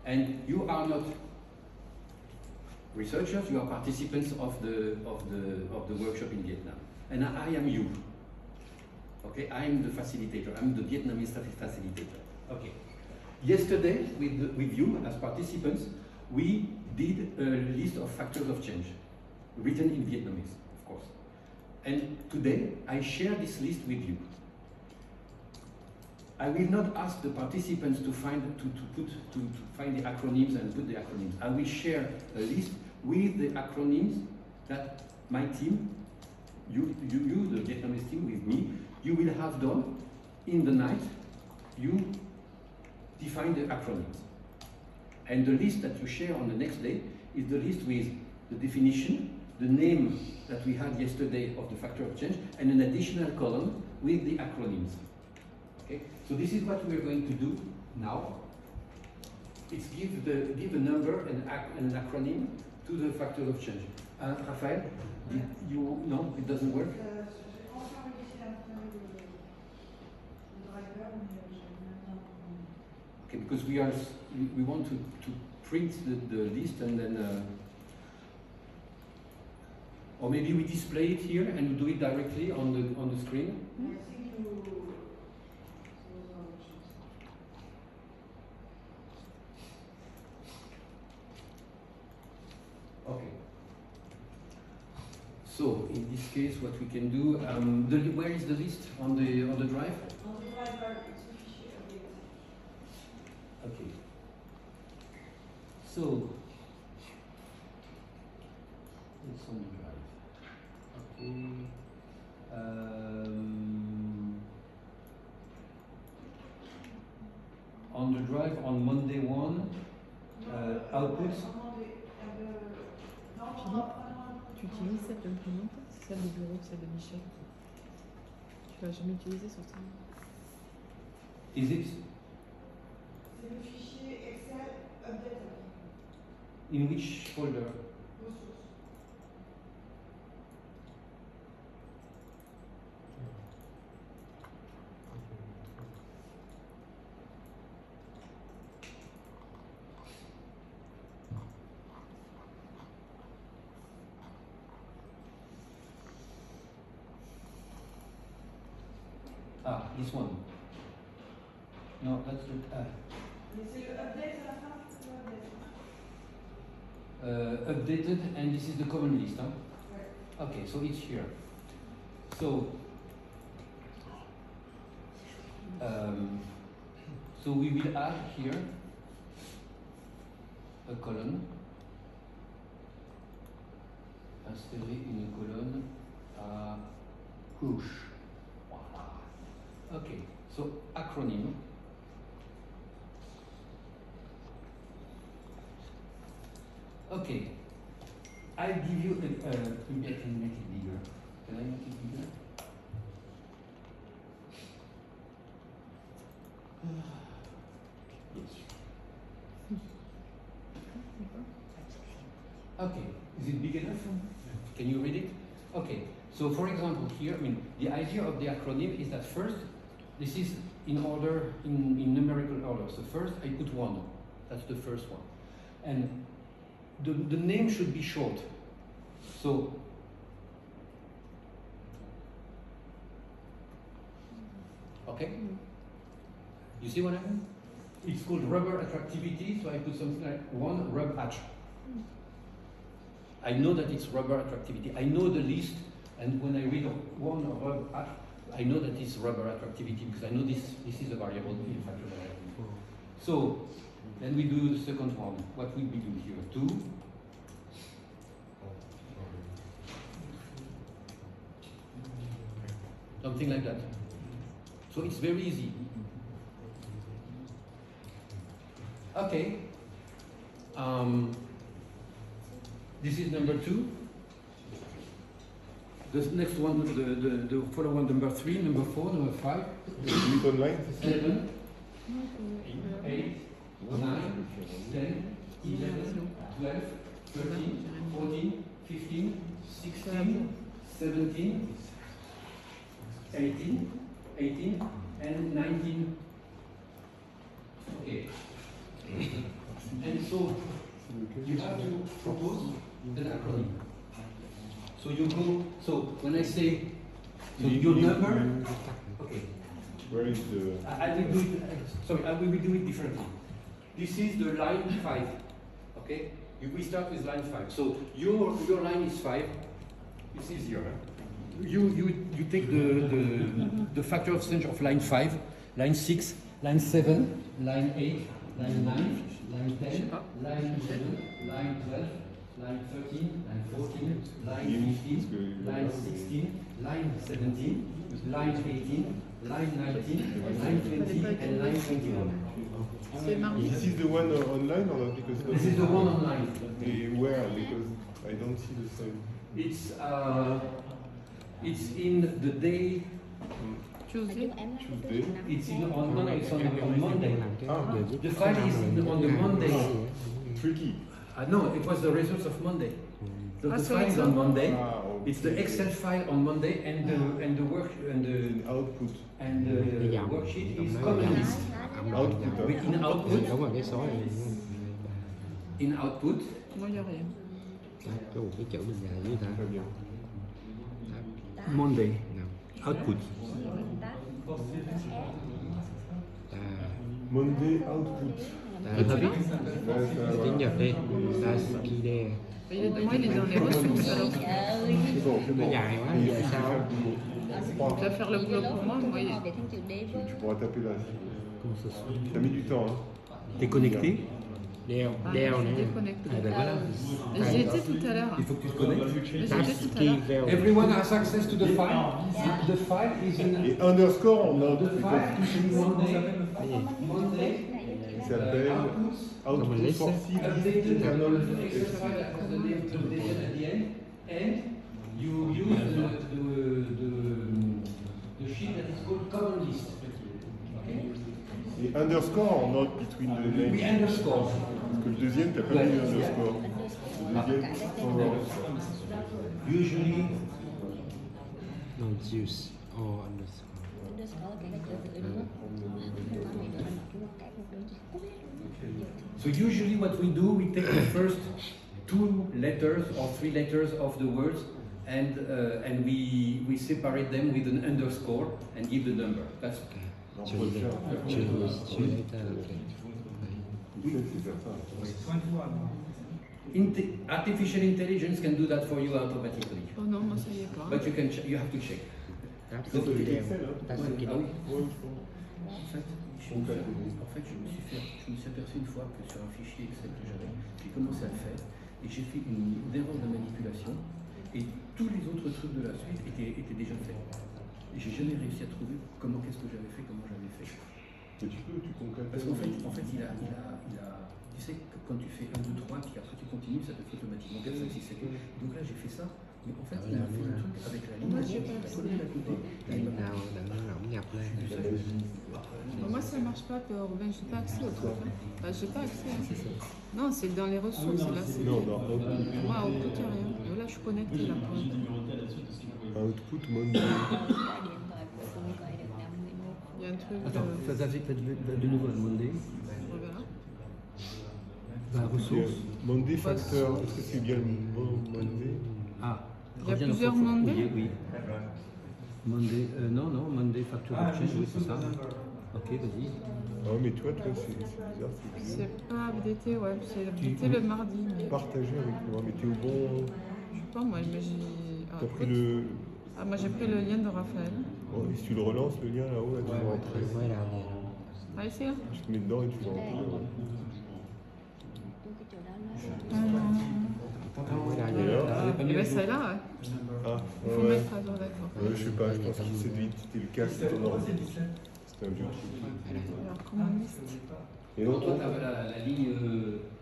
and you are not researchers, you are participants of the workshop in Vietnam, and I am you. Okay, I am the facilitator. I'm the Vietnamese facilitator. Okay. Yesterday, with you as participants, we did a list of factors of change, written in Vietnamese, of course. And today, I share this list with you. I will not ask the participants to find the acronyms and put the acronyms. I will share a list with the acronyms that my team, you, the Vietnamese team with me, you will have done in the night. You define the acronyms. And the list that you share on the next day is the list with the definition, the name that we had yesterday of the factor of change, and an additional column with the acronyms. Okay? So this is what we are going to do now. It's give a number and an acronym to the factor of change. Raphaël, no, it doesn't work? Okay, because we want to print the list and then, or maybe we display it here and we do it directly on the screen. Okay. So in this case, what we can do, where is the list on the drive? On the driver, it's official. Okay. So it's on the drive. Okay. On the drive on Monday 1, output. Philippe, tu utilises celle de imprimante, c'est celle de bureau, celle de Michel. Tu l'as jamais utilisée sur ça. Is it C'est le fichier Excel updated. in which folder? Ressources. Ah, this one. No, that's the. Mais c'est le update à la fin, c'est le update. Updated, and this is the common list, huh? Ouais. Okay, so it's here. So, so we will add here a colonne, insérer une colonne à gauche. Voilà. Okay, so acronym. Okay, I'll give you maybe I can make it bigger. Can I make it bigger? Yes. Okay, is it big enough? Can you read it? Okay, so for example here, I mean, the idea of the acronym is that first, this is in order, in numerical order. So first I put 1, that's the first one. And the name should be short. So, okay? You see what I mean? It's called rubber attractivity, so I put something like 1 rub atch. I know that it's rubber attractivity. I know the list, and when I read 1 rub atch, I know that it's rubber attractivity because I know this is a variable in factor variable. So, then we do the second one. What will we do here? 2. Something like that. So it's very easy. Okay. This is number 2. The next one, the follow one, number 3, number 4, number 5, Do it online? 7, 8, 9, 10, 11, 12, 13, 14, 15, 16, 17, 18, and 19. Okay. And so you have to propose an acronym. So you go, so when I say, so your number, okay. Where is the... I will do it, sorry, I will do it differently. This is the line 5, okay? We start with line 5. So your line is 5, it's easier. Huh? You take the factor of change of line 5, line 6, line 7, line 8, line 9, line 10, line 11, line 12, line 13, line 14, line 15, line 16, line 17, line 18, line 19, line 20, and line 21. C'est mardi. This is the one online or not? Because This is the one online. Where? Because I don't see the same. It's in the day. Tuesday. Tuesday. It's in on no, it's on Monday. Ah. The file is on the Monday. Tricky. No, it was the results of Monday. So the So file it's is on Monday. Okay. It's the Excel file on Monday, and the work and the Output. worksheet is common list. Output. In output, Đúng rồi, cái số này. in output, Moi, il n'y a rien. Có một cái chữ mình dài dưới ta. Très bien. Monday, Nào, output. ta, Monday output. ta, tiếng Nhật đi. Ta skide. Moi, il est dans les ressources alors. C'est bon, c'est Nó bon. dài quá, Et giờ tu sao? vas Tu vas faire le boulot pour moi. Moi, il- Tu pourras taper là. Comment ça se fait? Ça met du temps. Hein. T'es connecté? Đeo, Ah, đeo je suis nữa. déconnectée. Ben voilà. J'y étais tout à l'heure. Il faut que tu te connectes. J'y Tab étais tout à key l'heure. valve. Everyone has access to the file. The file is in Et underscore en note, the file is in Monday. Này il s'appelle Comment Output laisser for C Updated internal Excel file has the name at the end, and you use the sheet that is called common list. Okay? et underscore en note between the names. We underscore. Parce que le deuxième, t'as pas mis underscore. Le deuxième, sans underscore. Usually, No use or underscore. underscore cái từ từ đúng không? Con này được là cái một cái một đôi chữ. so usually what we do, we take the first 2 letters or 3 letters of the words, and we separate them with an underscore and give the number. That's Okay. Non, on Choose peut le faire. later. Okay. Oui, c'est faire ça. Artificial intelligence can do that for you automatically, Oh non, moi ça y est pas. but you have to check. Tab Ça, c'est key Excel, valve. hein. Tab Ouais, key ah oui. Ouais, je pense. En fait, je me suis aperçu une fois que sur un fichier Excel que j'avais, j'ai commencé à le faire et j'ai fait une erreur de manipulation et tous les autres trucs de la suite étaient déjà faits. Et j'ai jamais réussi à trouver qu'est-ce que j'avais fait, comment j'avais fait. Mais tu concaténes. Parce qu'en fait, il a, tu sais, que quand tu fais 1, 2, 3, puis après tu continues, ça te fait automatiquement 4, 5, 6, 7. Donc là, j'ai fait ça, mais en fait, il a fait un truc avec la ligne. Moi, j'ai pas collé à côté. Đây nào đã lỏng nhập lên. Non, moi ça marche pas, Peur Robin, j'ai pas accès au truc. Hein. Enfin, j'ai pas accès. Hein. Non, c'est dans les ressources. Là, c'est... Non, non, Moi, au bout, il n'y a rien. Et là, je suis connectée là pour l'instant. output Monday. Gọi điện thoại của Phương gọi được 50 nốt. Il y a un truc. Faites de nouveau un Monday. On verra. Dans ressources. Monday factor, est-ce que c'est bien le mot Monday? Ah. Il y a reviens plusieurs dans Monday. Oui, oui. Monday, non, Monday Factor Exchange, oui, c'est ça. Ok, vas-y. Ah, mais toi, c'est bizarre, c'est que C'est pas updaté, ouais. C'est updaté le mardi. Mais... partagé avec moi, mais t'es au bon. Je sais pas, moi, mais j'ai. Ah, T'as pris le. Ah, moi, j'ai pris le lien de Raphaël. Bon, et si tu le relances, le lien là-haut, là, tu vas rentrer. Mới đầu nè. Ah, ici, là. Je te mets dedans et tu vas rentrer. Tôi cái chỗ đó nó Mới đầu Et nè. là, Et ben, c'est là, ouais. ah, Il faut ouais. mettre à jour, d'accord. Je sais pas, je pense que c'était le cas, c'était ton ordi. C'était un vieux truc. Alors, comment on liste Et Donc donc, toi, tu as la ligne.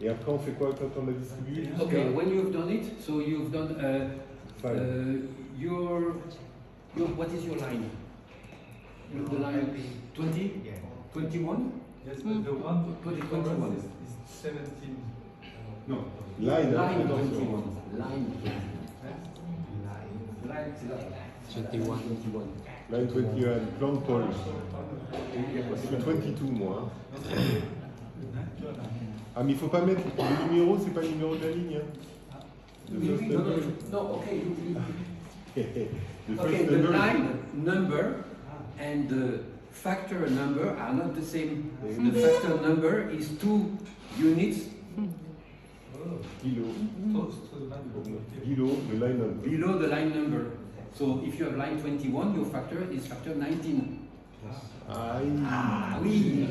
et après, on fait quoi quand on a distribué? Okay, when you've done it, so you've done your what is your line? The line 20? 21? Yes, but the one 2021. is 17. No. Line, Line attention. 21. Line. Line, c'est là. 21. 21. Line 21, plan Paul. C'est le 22, moi. Hein. Ah, mais il faut pas mettre le numéro, c'est pas le numéro de la ligne. Hein. The first No, number. no, okay. The first Okay, the number. line number and the factor number are not the same. The factor number is 2 units Kilo. Kilo, the line number. below the line number. So if you have line 21, your factor is factor 19. Aïe. Ah oui.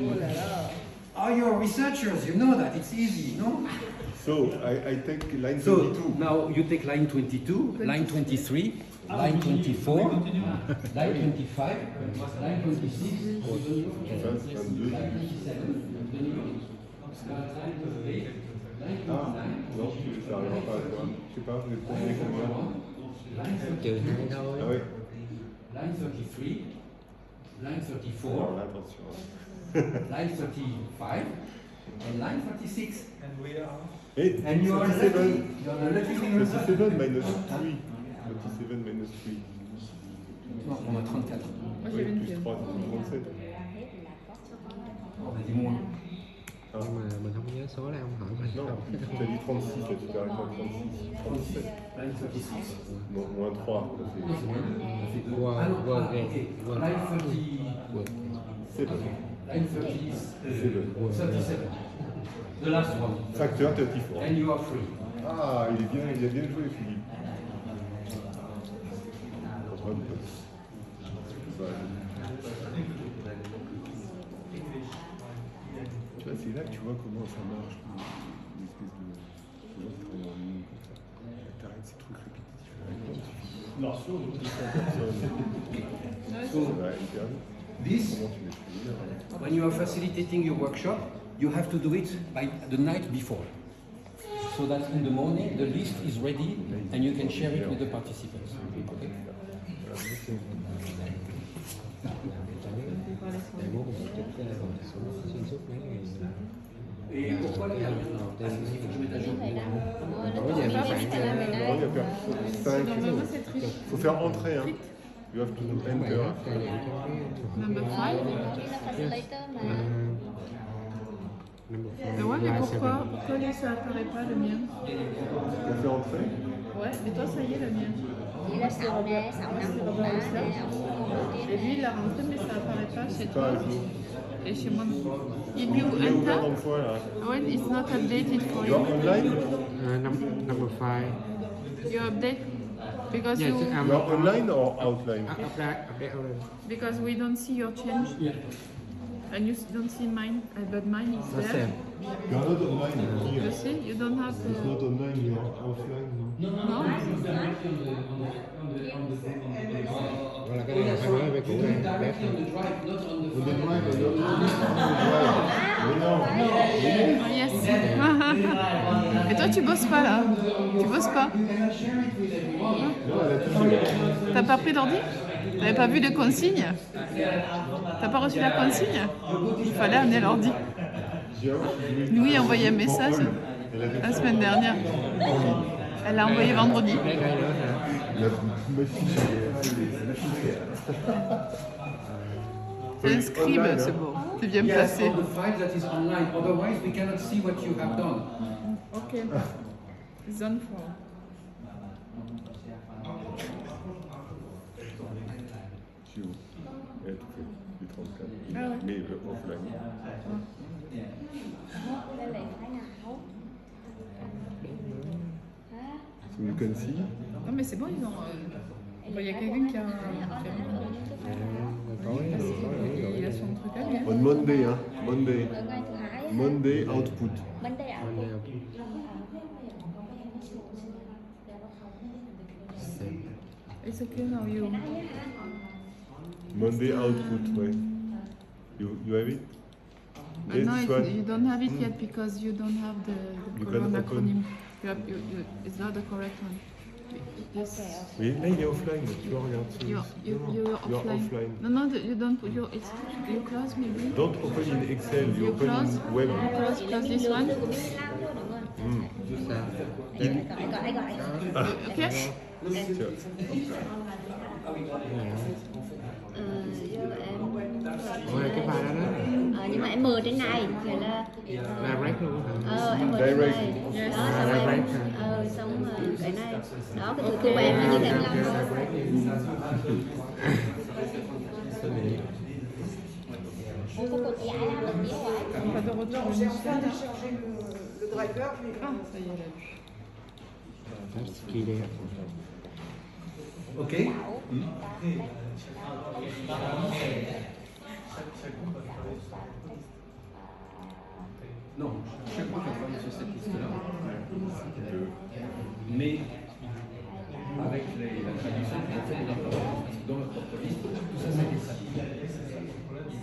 Oh, you're researchers, you know that, it's easy, no? So, I take line So 22. now you take line 22, line 23, line 24, line 25, line 26, line 27, line 29, Ah, non, ça n'arrivera pas à toi. Je sais pas, vous êtes combien line Trừ 32, 2 thôi. Ah ouais. line 33, line 34, Alors là, attention. line 35, and line 36. And we are. Hey, And you are 37. lucky, you're the lucky winner. 37 minus 3. 37 minus 3. Non, on a 34. Moi, Oui, j'ai plus 21. 3, c'est 37. On a dit moins. Nhưng mà mình không nhớ số là ông hỏi mình Non, không. tu as dit 36, là tu t'arrêtes à 36. 37. Line 36. Non, moins 3. Ça fait Wow, Ah non, wow, ah, okay. okay. Wow. Line 30. Wow. 7. Line 37. The last one. Facteur 34. And you are free. Ah, il a bien joué, Philippe. Hop. Tu vois, c'est là que tu vois comment ça marche, une espèce de... Tu vois, c'est en ligne comme ça. T'arrêtes ces trucs répétitifs. Ça va hyper vite. This, Comment tu les fais? when you are facilitating your workshop, you have to do it by the night before. So that in the morning the list is ready and you can share it with the participants. Okay? Et pourquoi là, il y a rien? Parce qu'il faut que je mette à jour. Non, il n'y a personne. C'est pas écrit. Normalement, c'est triche. Faut faire entrer, hein. You have to enter. Number 5. Facilitator mà. Mais ouais, mais pourquoi lui ça apparaît pas le mien? On fait entrer. Ouais, mais toi ça y est le mien. Chỉ là sậu nè, sậu nằm bụng nè, Et lui il l'a rentré mais ça apparaît pas chez Pas toi à jour. et chez moi. If Je you l'ai ouvert enter, une fois là. when it's not updated for You're you, online? Number 5. you update because Yes, You're online or outline? update. because we don't see your change. And you don't see mine, but mine is That's there. it. You're not online. You Here. see, you don't have It's the... not online, you're offline. No? No? Voilà, cái này là phải nói với cụ này. Bếp On the drive, not on the On the phone. drive, on the drive. Mais non. Oh, yes. Et toi tu bosses pas là? Tu bosses pas? Non, elle a touché. T'as pas pris d'ordi? T'avais pas vu de consigne? T'as pas reçu la consigne? Il fallait amener l'ordi. Nous il a envoyé un message la semaine dernière. Elle l'a envoyé vendredi. La machine, C'est un scribe, c'est beau. T'es bien Yes, placé. on the file that is online. Otherwise, we cannot see what you have done. Ok. Zone 4. Elle a tout fait. Du 34. Ah ouais. Mais offline. Đây là cái nào? Hả? So you can see. Non mais c'est bon, ils ont... Il y a quelqu'un qui a... Il a son truc à lui. On Monday, hein. Monday. Ở ngay thứ hai á. Monday output. Bên đây ạ. It's okay now, you... Monday output, ouais. You have it? But Yes, no, this one. you don't have it yet because you don't have the You correct can acronym. It's not the correct one. This, Oui, là il est offline, tu vois, regarde. you're You're offline. offline. No, you don't. You close maybe. Don't open in Excel, you You open close. in web. Close this one. Okay. Tiens. Ôi, cái file đó đó. Nhưng mà em mờ trên này vậy là Direct luôn hả? em mờ trên Direct. này Yes. đó xong em Direct. xong cái này đó cái từ của em là như thế làm Ủa, có cục giải ra được biết rồi Pas de retour. J'ai en train de charger le driver, mais Ah, ça y est, elle a vu. That's key there. Okay? Non, chaque fois qu'on travaille sur cette liste-là, mais avec la traduction, en fait, dans notre propre liste, tout ça, c'est des traductions.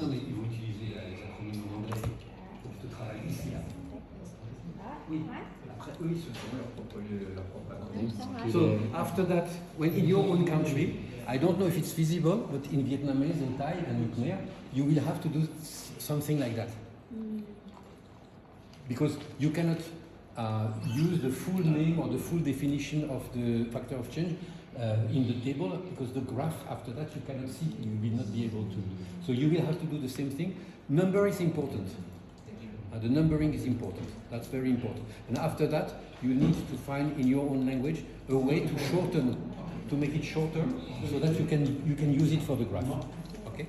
Non, mais ils vont utiliser les acronymes en anglais pour ce travail ici. Oui. Après, eux, ils se font leur propre acronyme. So, after that, when in your own country, I don't know if it's feasible, but in Vietnamese, in Thai, and in Khmer, you will have to do something like that. Because you cannot use the full name or the full definition of the factor of change in the table, because the graph after that you cannot see, you will not be able to. So you will have to do the same thing. Number is important. The numbering is important. That's very important. And after that, you need to find in your own language a way to shorten, to make it shorter, so that you can use it for the graph. Okay.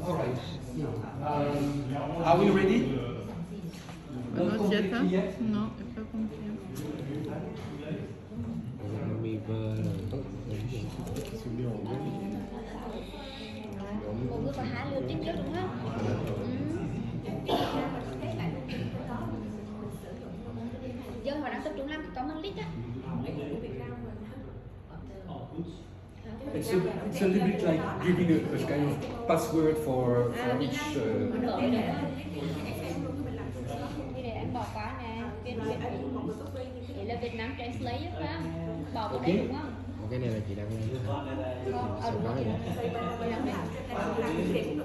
All right. Are we ready? Not yet, completely hein? yet? Non, c'est pas complet. Nó mi vơ rồi. Qui se met en anglais. Một người và hai lượt tiếng trước đúng không? Giờ họ đang tập trung làm cái comment list á. It's a little bit like giving a kind of password for each. Như này anh bỏ qua nè, Vậy là Việt Nam Translate á, phải không? Bỏ vào đây đúng không? Ủa, cái này là chị đang lên hả? Không, Sao đúng nói rồi. vậy?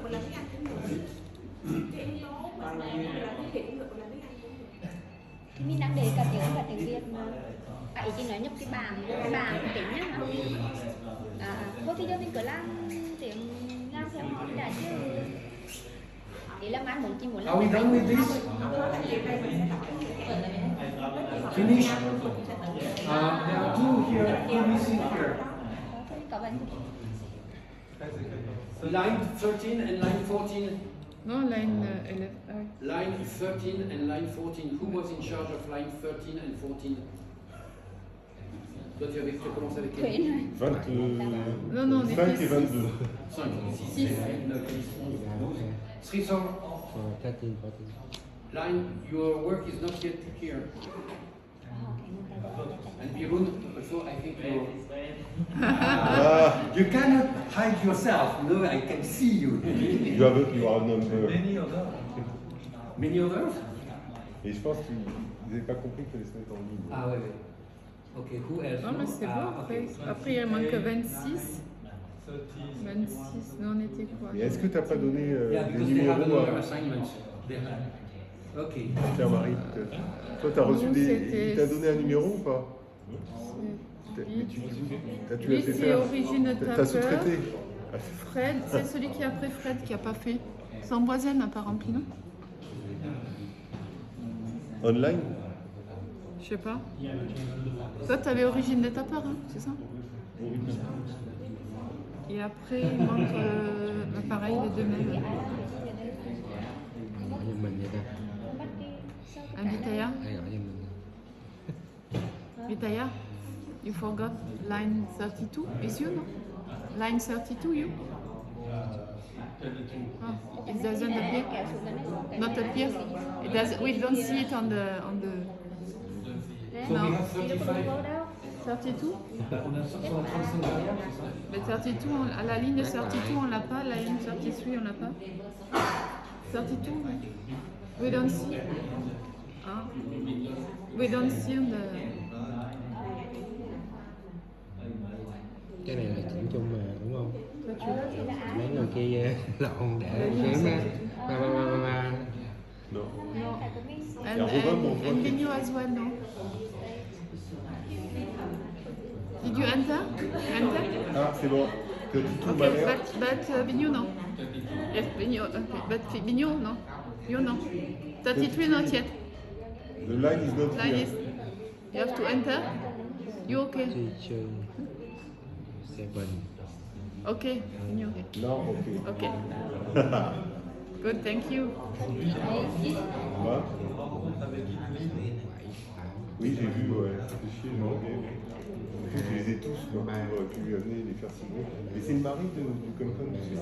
Mình đang để cả tiếng và tiếng Việt mà. Ý chị nói nhập cái bảng tiếng nhá hả? Thôi thì giờ mình cứ làm theo họ đã chứ. Ý là mai chị muốn làm. Are we done with this? Finish? There are two here, two missing here. Có vấn Line 13 and line 14. Non, line 11. Ah oui. Line 13 and line 14. Who was in charge of line 13 and 14? Toi, tu commencé avec Thủy elle? này. 20, Non, non, on 5 était et 22. 5, 6, 6. 7, 9, 10, 11. 3 13, 14. Line, your work is not yet here. And Birun, also I think you cannot hide yourself. No, I can see you. You are a number. Many others? Et je pense qu'ils n'avaient pas compris qu'il fallait se mettre en ligne. Ah ouais, ouais. Ok, who else? Non, mais c'est bon après. Après, il manque 26. 26, non, on était quoi? Mais est-ce que tu n'as pas donné Yeah, des because they have numéros another à assignment. They have. Ok. Pierre-Marie peut-être? Toi, tu as reçu Non, des. c'était- Il t'a donné un numéro ou pas? C'est- Mais tu l'as Lui, fait c'est faire. Origine T'as Tapper. sous-traité. Fred, c'est celui qui est après Fred qui n'a pas fait. Son voisin n'a pas rempli, non? Online? Je sais pas. Toi, tu avais Origine de Tapper, hein, c'est ça? Et après, il manque pareil, les deux mêmes. Gọi cho mình vậy ta? Un Vitaya? Ai gọi cho mình? Vitaya? You forgot line 32? Is you, no? Line 32, you? Oh, it doesn't appear. Not appear. It does. We don't see it on the. So No. we have 35. 32? On a 35 derrière, c'est ça? Mais 32, à la ligne 32, on l'a pas. La ligne 33, on l'a pas. 32, we don't see. Ah. We don't see on the. Cái này là chỉnh chung mà đúng không? Toi, tu l'as? Mấy người kia lộn để kiếm á. Ba. Non. And Vigno as well, no? Did you enter? Enter? Ah, c'est bon. Que tout m'a Okay, l'air. but Vigno, no? Yes, Vigno, okay. But Vigno, no? You, no? 33, not yet. The line is not Like here. this. You have to enter. You okay? Teacher 7. Okay, Vigno. Non, ok. Okay. Good, thank you. Moi? Oui, j'ai vu, ouais. C'est chier, j'ai manqué. Je les ai tous, donc j'aurais pu lui amener les faire signer. Et c'est le mari du Concon, tu sais.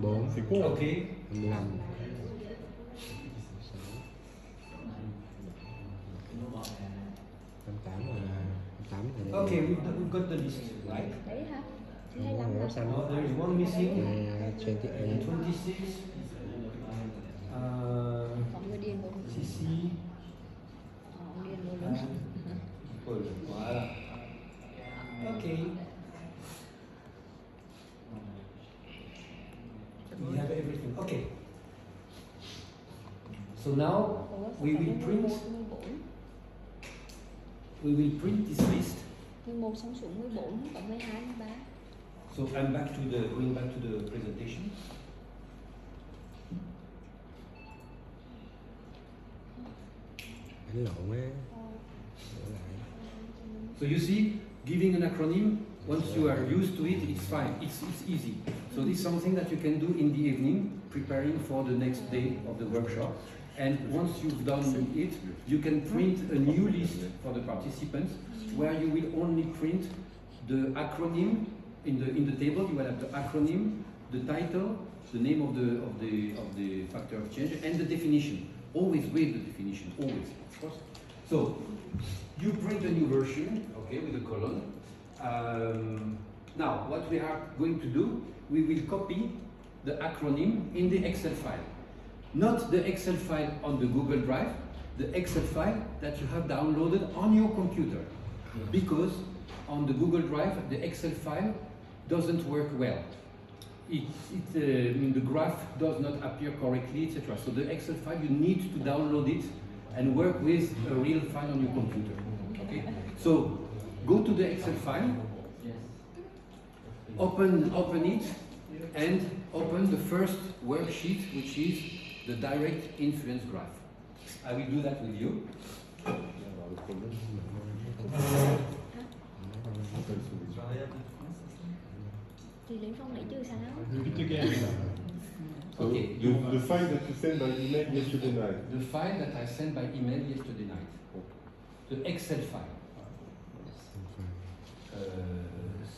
4. C'est con. Ok. 15. 28 là Okay, we've got the list, right? Đấy hả? Thứ Ủa, 25 ủa, hả? xanh. There is one missing. 28. 26. Có người điền vào. Sissi. Điền vào luôn. Voilà. Okay. We have everything. Okay. So now we will print. We will print this list. 11 xong xuống 14, có 12, 13. So I'm back to going back to the presentation. Đánh lộn á. Sửa lại. So you see, giving an acronym, once you are used to it, it's fine. It's easy. So So this is something that you can do in the evening, preparing for the next day of the workshop. And once you've done it, you can print a new list for the participants, where you will only print the acronym in the table. You will have the acronym, the title, the name of the factor of change, and the definition. Always with the definition, always, of course. So you print a new version, okay, with a column. Now, what we are going to do, we will copy the acronym in the Excel file. Not the Excel file on the Google Drive, the Excel file that you have downloaded on your computer. Because on the Google Drive, the Excel file doesn't work well. The graph does not appear correctly, etc. So the Excel file, you need to download it and work with a real file on your computer. Okay? So go to the Excel file, open it, and open the first worksheet, which is the direct influence graph. I will do that with you. Thì Liên Phong nãy chưa sao? Repeat again. Okay. The file that you sent by email yesterday night. The file that I sent by email yesterday night. The Excel file.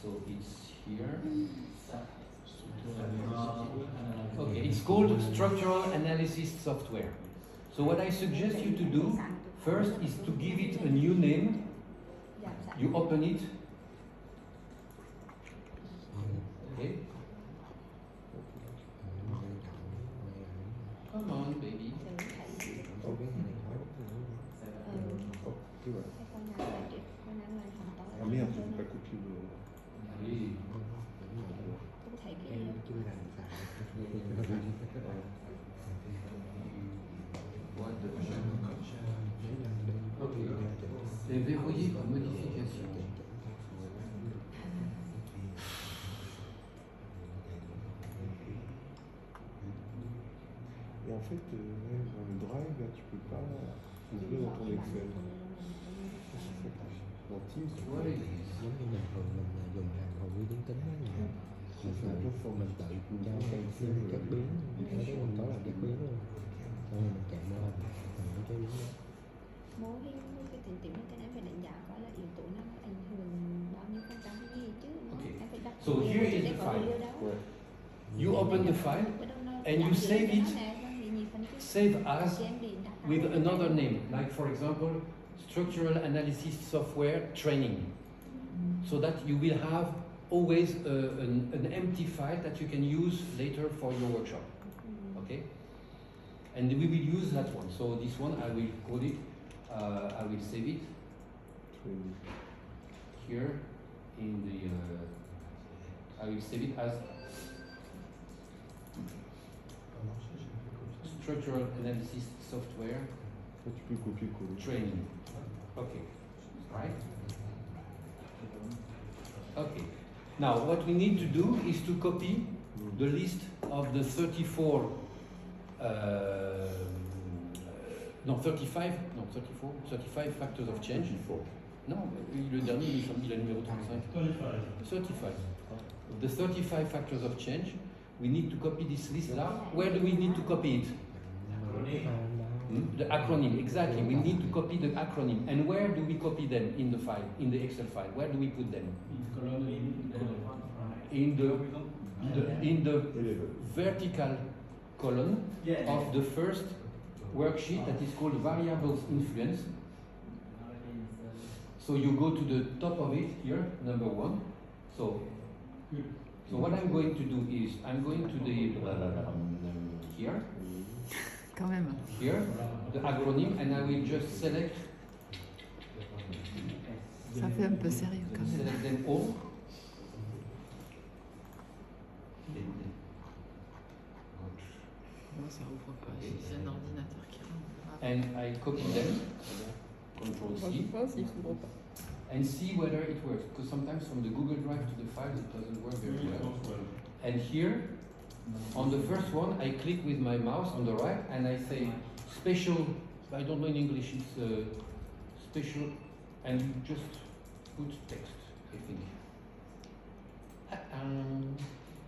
So it's here. Okay, it's called Structural Analysis Software. So what I suggest you to do first is to give it a new name. You open it. Okay. Come on, baby. Ah merde, j'ai pas copié le... Oui. Ok. C'est verrouillé par modification. Et en fait, dans le drive, là, tu peux pas ouvrir dans ton Excel. Dans Teams, tu vois, Ouais. Giống như mình thường mình dùng hàng hầu vi biến tính đó, c'est un peu mình formaté. tự cho cái các biến, cái đó mình có là các biến luôn, xong rồi mình chạy mô hình thành cái biến đó. Mỗi cái tiền điểm cái em phải đánh giá coi là yếu tố nào ảnh hưởng bao nhiêu phần trăm cái gì chứ. Okay. Em phải đặt So here is the file. You open the file and you save it. Save as with another name, like for example, Structural Analysis Software Training, so that you will have always an empty file that you can use later for your workshop. Okay? And we will use that one. So this one I will call it, I will save it here in the, I will save it as Structural Analysis Software Là, tu peux copier-coller. Training. Okay, right? Okay. Now, what we need to do is to copy the list of the 34, 35 factors of change. Non, le dernier, il a le numéro 35. 35. The 35 factors of change. We need to copy this list now. Where do we need to copy it? The acronym, exactly. We need to copy the acronym. And where do we copy them in the file, in the Excel file? Where do we put them? In the vertical column of the first worksheet that is called Variables Influence. So you go to the top of it here, number 1. So what I'm going to do is I'm going to the here. Quand même. Here, the acronym, and I will just select Ça fait un peu sérieux quand même. select them all. Moi ça ouvre pas, c'est un ordinateur qui rentre. And I copy them, Control C, and see whether it works. Because sometimes from the Google Drive to the file it doesn't work very well. And here, on the first one, I click with my mouse on the right and I say special, I don't know in English, it's special, and you just put text, I think.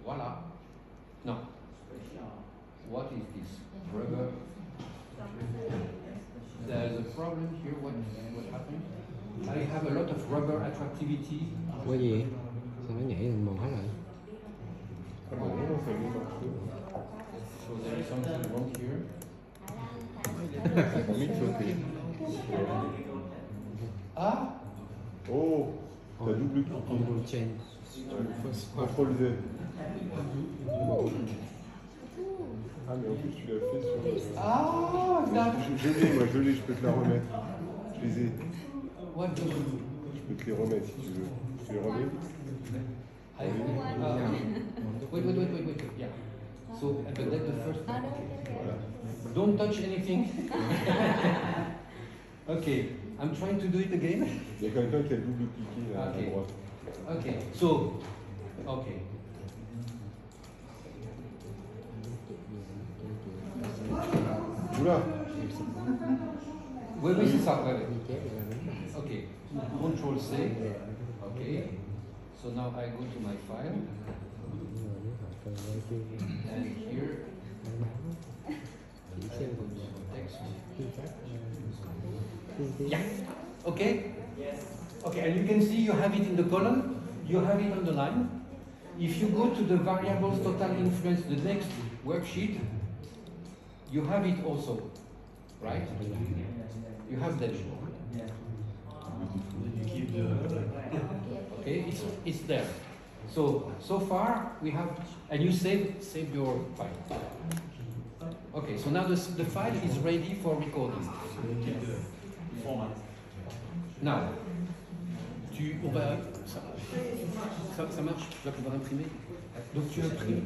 Voila. Now, what is this? Rubber. There's a problem here. What happened? I have a lot of rubber attractivity. Ủa gì? Sao nó nhảy lên màu hết rồi? Ah bah non, ça met partout. So there is something wrong here. J'ai envie de sauter. Ah, Oh, t'as double cliqué. Control chain. Ouais. CTRL Z. Ah mais en plus tu l'as fait sur... ah, that. Je l'ai, moi je l'ai, je peux te la remettre. Je les ai. What do you? Je peux te les remettre si tu veux. Je te les remets. Wait. Yeah. So, but that's the first. Voilà. Don't touch anything. Okay, I'm trying to do it again. Il y a quelqu'un qui a double cliqué là, Ok. à droite. Okay, so, okay. Oula. Oui, c'est ça. Ouais. Okay, Control C. Okay. So now I go to my file. And here, I put text. Yeah. Okay. Okay, and you can see you have it in the column. You have it on the line. If you go to the variables total influence, the next worksheet, you have it also, right? You have that. Okay, it's there. So far we have, and you save your file. Okay, so now the file is ready for recording. Now, ça marche, tu vas pouvoir imprimer. Donc tu imprimes.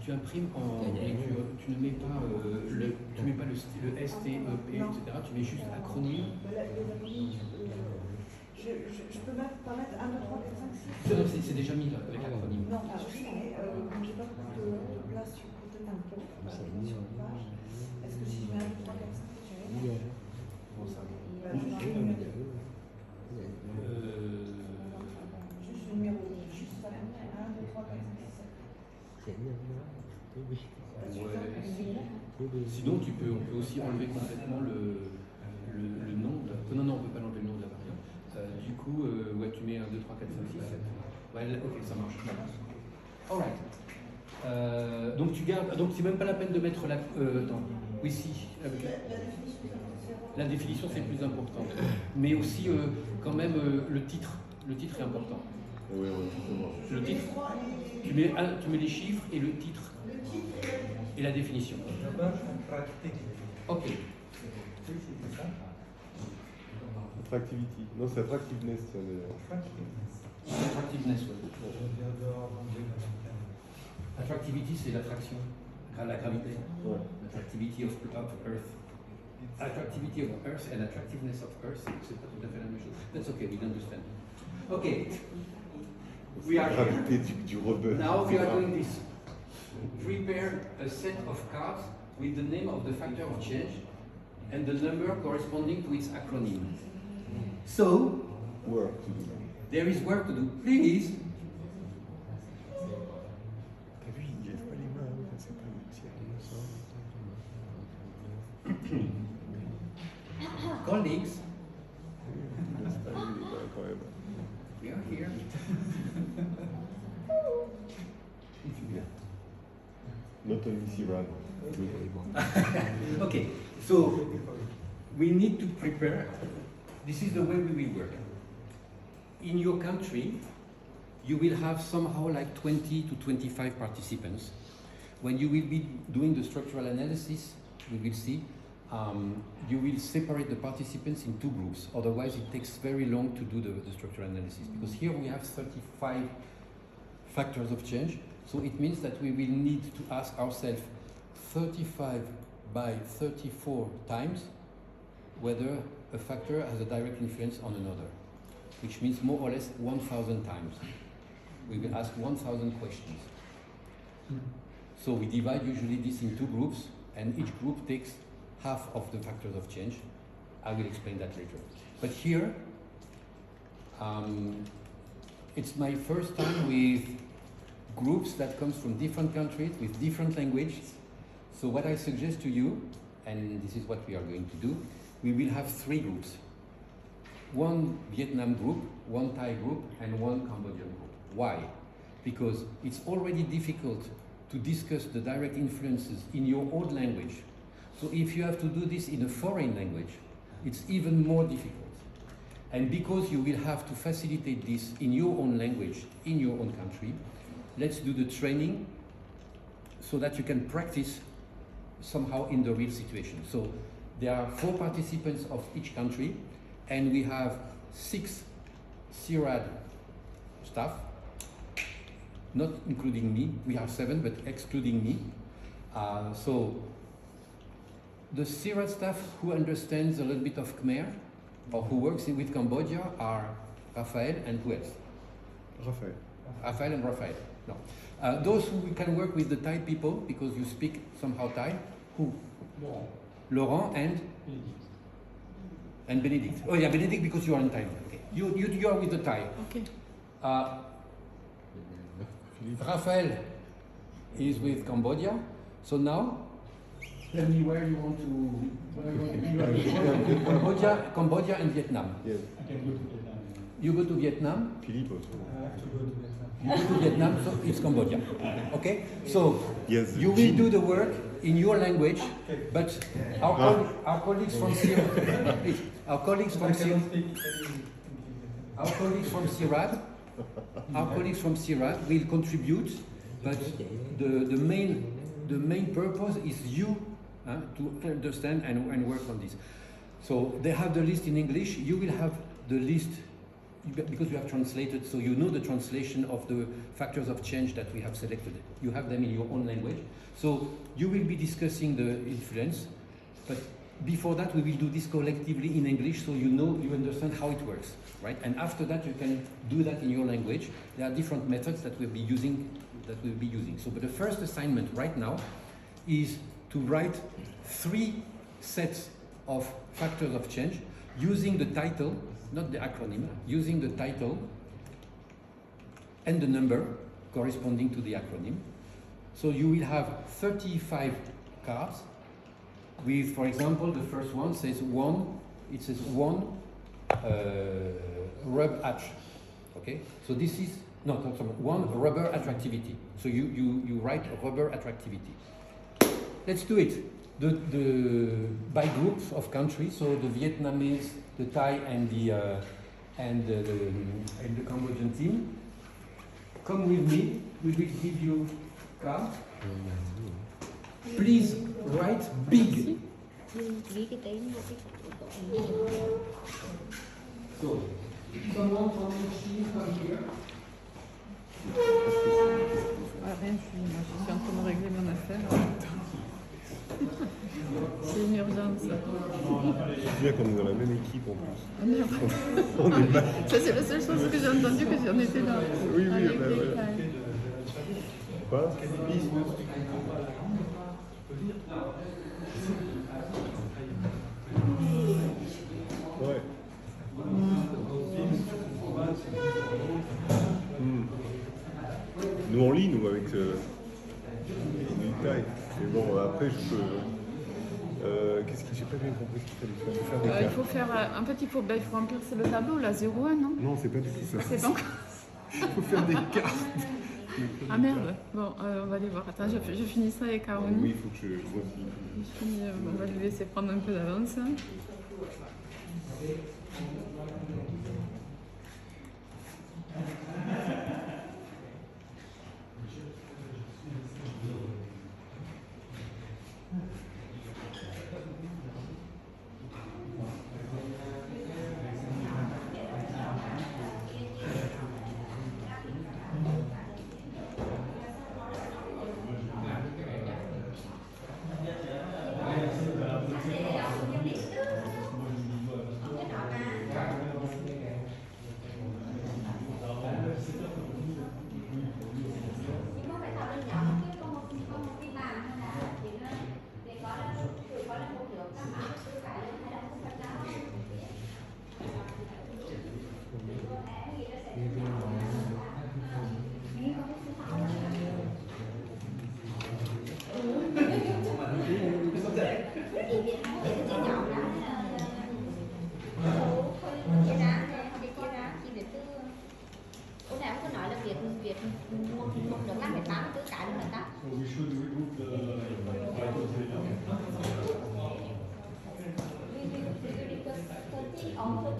Tu imprimes et tu ne mets pas le S, T, E, P, etc. Tu mets juste acronyme. Je peux même pas mettre 1, 2, 3, 4, 5, 6. C'est déjà mis là, avec l'acronyme. Non, je sais, mais comme j'ai pas beaucoup de place sur le côté d'un peu, sur une page, est-ce que si je mets 1, 2, 3, 4, 5, 6, j'ai rien? Bon, ça. Juste le numéro, juste ça, 1, 2, 3, 4, 5, 6, 7. Ouais. Sinon, on peut aussi enlever complètement le nom. Non, on peut pas enlever le nom de la variable. Du coup, ouais, tu mets 1, 2, 3, 4, 5, 6, 7. Ouais, ok, ça marche. Alright. Donc tu gardes. Donc c'est même pas la peine de mettre la. Attends. Oui, si. La définition c'est plus important. Mais aussi quand même le titre. Le titre est important. Ouais, Le titre. Tu mets les chiffres et le titre. Et la définition. Ok. Attractivity. Non, c'est attractiveness, tiens d'ailleurs. Attractiveness, ouais. Attractivity, c'est l'attraction, la gravité. Ouais. Attractivity of Earth. Attractivity of Earth and attractiveness of Earth, c'est pas tout à fait la même chose. That's okay, we understand. Okay. We are here. Gravité du rubber. Now we are doing this. Prepare a set of cards with the name of the factor of change and the number corresponding to its acronym. So, Work to do. there is work to do. Please. T'as vu, il lève pas les mains, hein, c'est pas utile. Colleagues, Il laisse pas lever les mains quand même. we are here. Not only Siran. Okay, so we need to prepare. This is the way we will work. In your country, you will have somehow like 20 to 25 participants. When you will be doing the structural analysis, we will see, you will separate the participants in two groups. Otherwise, it takes very long to do the structural analysis. Because here we have 35 factors of change. So it means that we will need to ask ourselves 35 by 34 times whether a factor has a direct influence on another, which means more or less 1,000 times. We will ask 1,000 questions. So we divide usually this in two groups, and each group takes half of the factors of change. I will explain that later. But here, it's my first time with groups that comes from different countries with different languages. So what I suggest to you, and this is what we are going to do, we will have 3 groups. One Vietnam group, one Thai group, and one Cambodian group. Why? Because it's already difficult to discuss the direct influences in your own language. So if you have to do this in a foreign language, it's even more difficult. And because you will have to facilitate this in your own language, in your own country, let's do the training so that you can practice somehow in the real situation. So there are 4 participants of each country, and we have 6 CIRAD staff, not including me. We are 7, but excluding me. So the CIRAD staff who understands a little bit of Khmer or who works with Cambodia are Raphael and who else? Raphaël. Raphael and Raphael. No. Those who can work with the Thai people because you speak somehow Thai, who? Laurent and Benedict. Oh yeah, Benedict because you are in Thailand. Okay. You are with the Thai. Okay. Raphael is with Cambodia. So now, tell me where you want to. Cambodia and Vietnam. Yes. You go to Vietnam. Philippe also. You go to Vietnam, so it's Cambodia. Okay? So Yes, you will do the work in your language, but our colleagues from our colleagues from CIRAD will contribute, but the main purpose is you to understand and work on this. So they have the list in English. You will have the list because you have translated, so you know the translation of the factors of change that we have selected. You have them in your own language. So you will be discussing the influence, but before that we will do this collectively in English so you understand how it works, right? And after that you can do that in your language. There are different methods that we'll be using. So, but the first assignment right now is to write 3 sets of factors of change using the title, not the acronym, using the title and the number corresponding to the acronym. So you will have 35 cards with, for example, the first one says one rub atch. Okay, so this is one rubber attractivity. So you write rubber attractivity. Let's do it. The by groups of countries. So the Vietnamese, the Thai, and the Cambodian team. Come with me. We will give you cards. Please write big. So, someone from each team come here. Rien, moi je suis en train de régler mon affaire. C'est une urgence. C'est bien qu'on est dans la même équipe en plus. Ah merde. On est pas... Ça c'est la seule chose que j'ai entendue que j'en étais là. Oui, avec bah, les voilà. Thaïs. Quoi? Ouais. Nous on lit, nous, avec Taille. Mais bon, après, je peux... qu'est-ce que j'ai pas bien compris ce qu'il fallait faire? Faire des Il cartes. faut faire il faut remplir le tableau là, 0-1, non? Non, c'est pas du tout ça. C'est pas encore. Il faut faire des cartes. Ah merde. Bon, on va aller voir. Attends, je finis ça avec Caroline. Oui, il faut que je vois si... On va lui laisser prendre un peu d'avance. On 13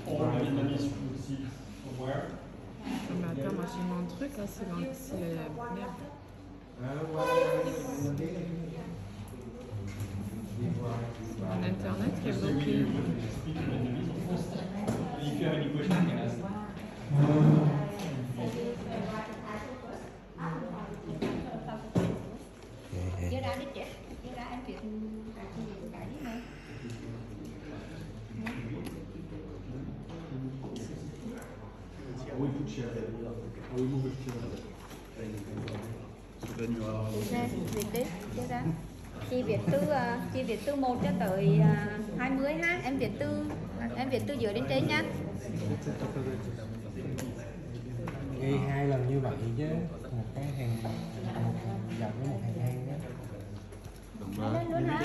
Or Vietnamese you will see somewhere. Mais attends, moi j'ai mon truc là, c'est merde. Mon internet qui est bloqué. Speak Vietnamese of course. And if you have any question you can ask. Chưa ra đi chị, chưa ra em việc cái gì nữa. Nè, việc đi, chưa ra. Chị viết từ 1 cho tới 20 ha, em viết từ dưới đến trên nha. Ghi 2 lần như vậy chứ một cái hàng một dòng với một hàng hang đó. Lên luôn hả?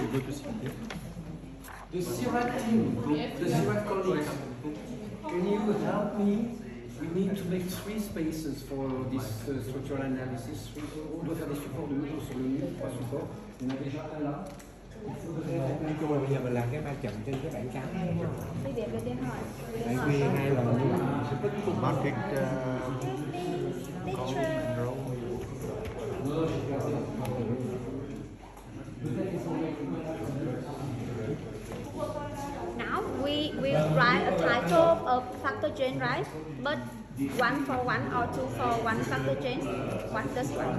The Sirat team, the Sirat colleagues, can you help me? We need to make 3 spaces for this structural analysis. On doit faire des supports de mesure sur le mur, 3 supports. Il y en a déjà un là. Nói chung là bây giờ mình làm cái ba trận trên cái bảng trắng đúng không? Đi viết rồi đi hỏi. Phải ghi 2 lần như vậy. Market Now we write a title of factor chain, right? But 1 for 1 or 2 for 1 factor chain. One just one.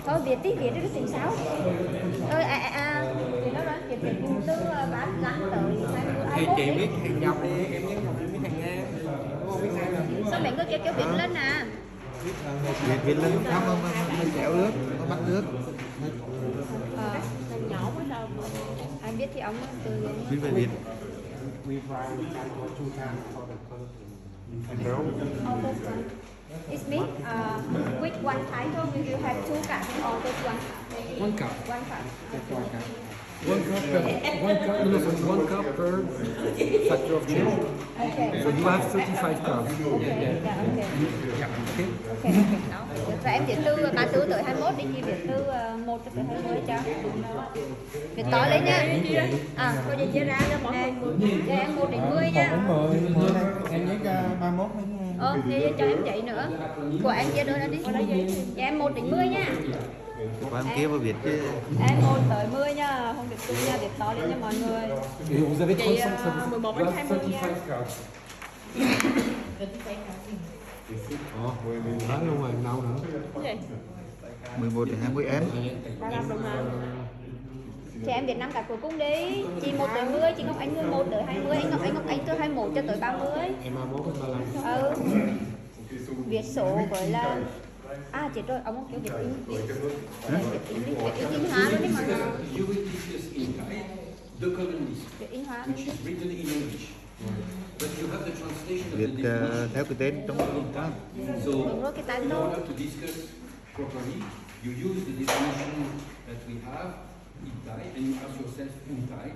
Thôi viết đi, viết đi tính sao? Viết đó rồi, viết từ bán gắn tới 20. Thì chị biết hàng dọc đi, em nhớ dọc biết hàng ngang. Đúng không? Biết 2 lần. Sao mấy người kia kêu viết lên à? Việt lên không nó chẹo nước, nó bắt nước. Nhỏ quá sao? Anh biết thì ông từ Viết về Việt. We write title 2 times for the color. It means with one title we will have 2 cards or just one? One cup. One card. One cup per factor of change. Okay. So you have 35 cards. Okay. Yeah, okay. Okay. Đó. Và em viết từ 34 tới 21 đi, chị viết từ 1 tới 20 cho. Viết to lên nha. Coi gì chia ra cho mọi người. Cho em 1 đến 10 nha. 10 em nhớ 31 Thì cho em chạy nữa. Của em chia đôi ra đi. Cho em 1 đến 10 nha. Của em kia vào Việt chứ. Em 1 tới 10 nha, không được tung nha, viết to lên nha mọi người. Et vous avez 35, ça 11 vous đến have 20 nha. 35 cards. Nói luôn rồi, đâu nữa. Cái gì? 11 đến 20 em. 35 đồng hả? Thì em viết 5 card cuối cùng đi. Chị 1 tới 10, chị Ngọc Anh 11 tới 20, anh Ngọc Anh từ 21 cho tới 30. Em 31 đến 35. Viết số với là chết rồi, ông không kêu viết in đi. Viết in hóa luôn đi mọi người. You will teach us in Thai the column list, Viết in hóa luôn which đi. is written in English. But you have the translation of the Việt definition. theo cái tên trong đó. So, Đúng rồi, cái in title. order to discuss properly, you use the definition that we have in Thai, and you ask yourself in Thai,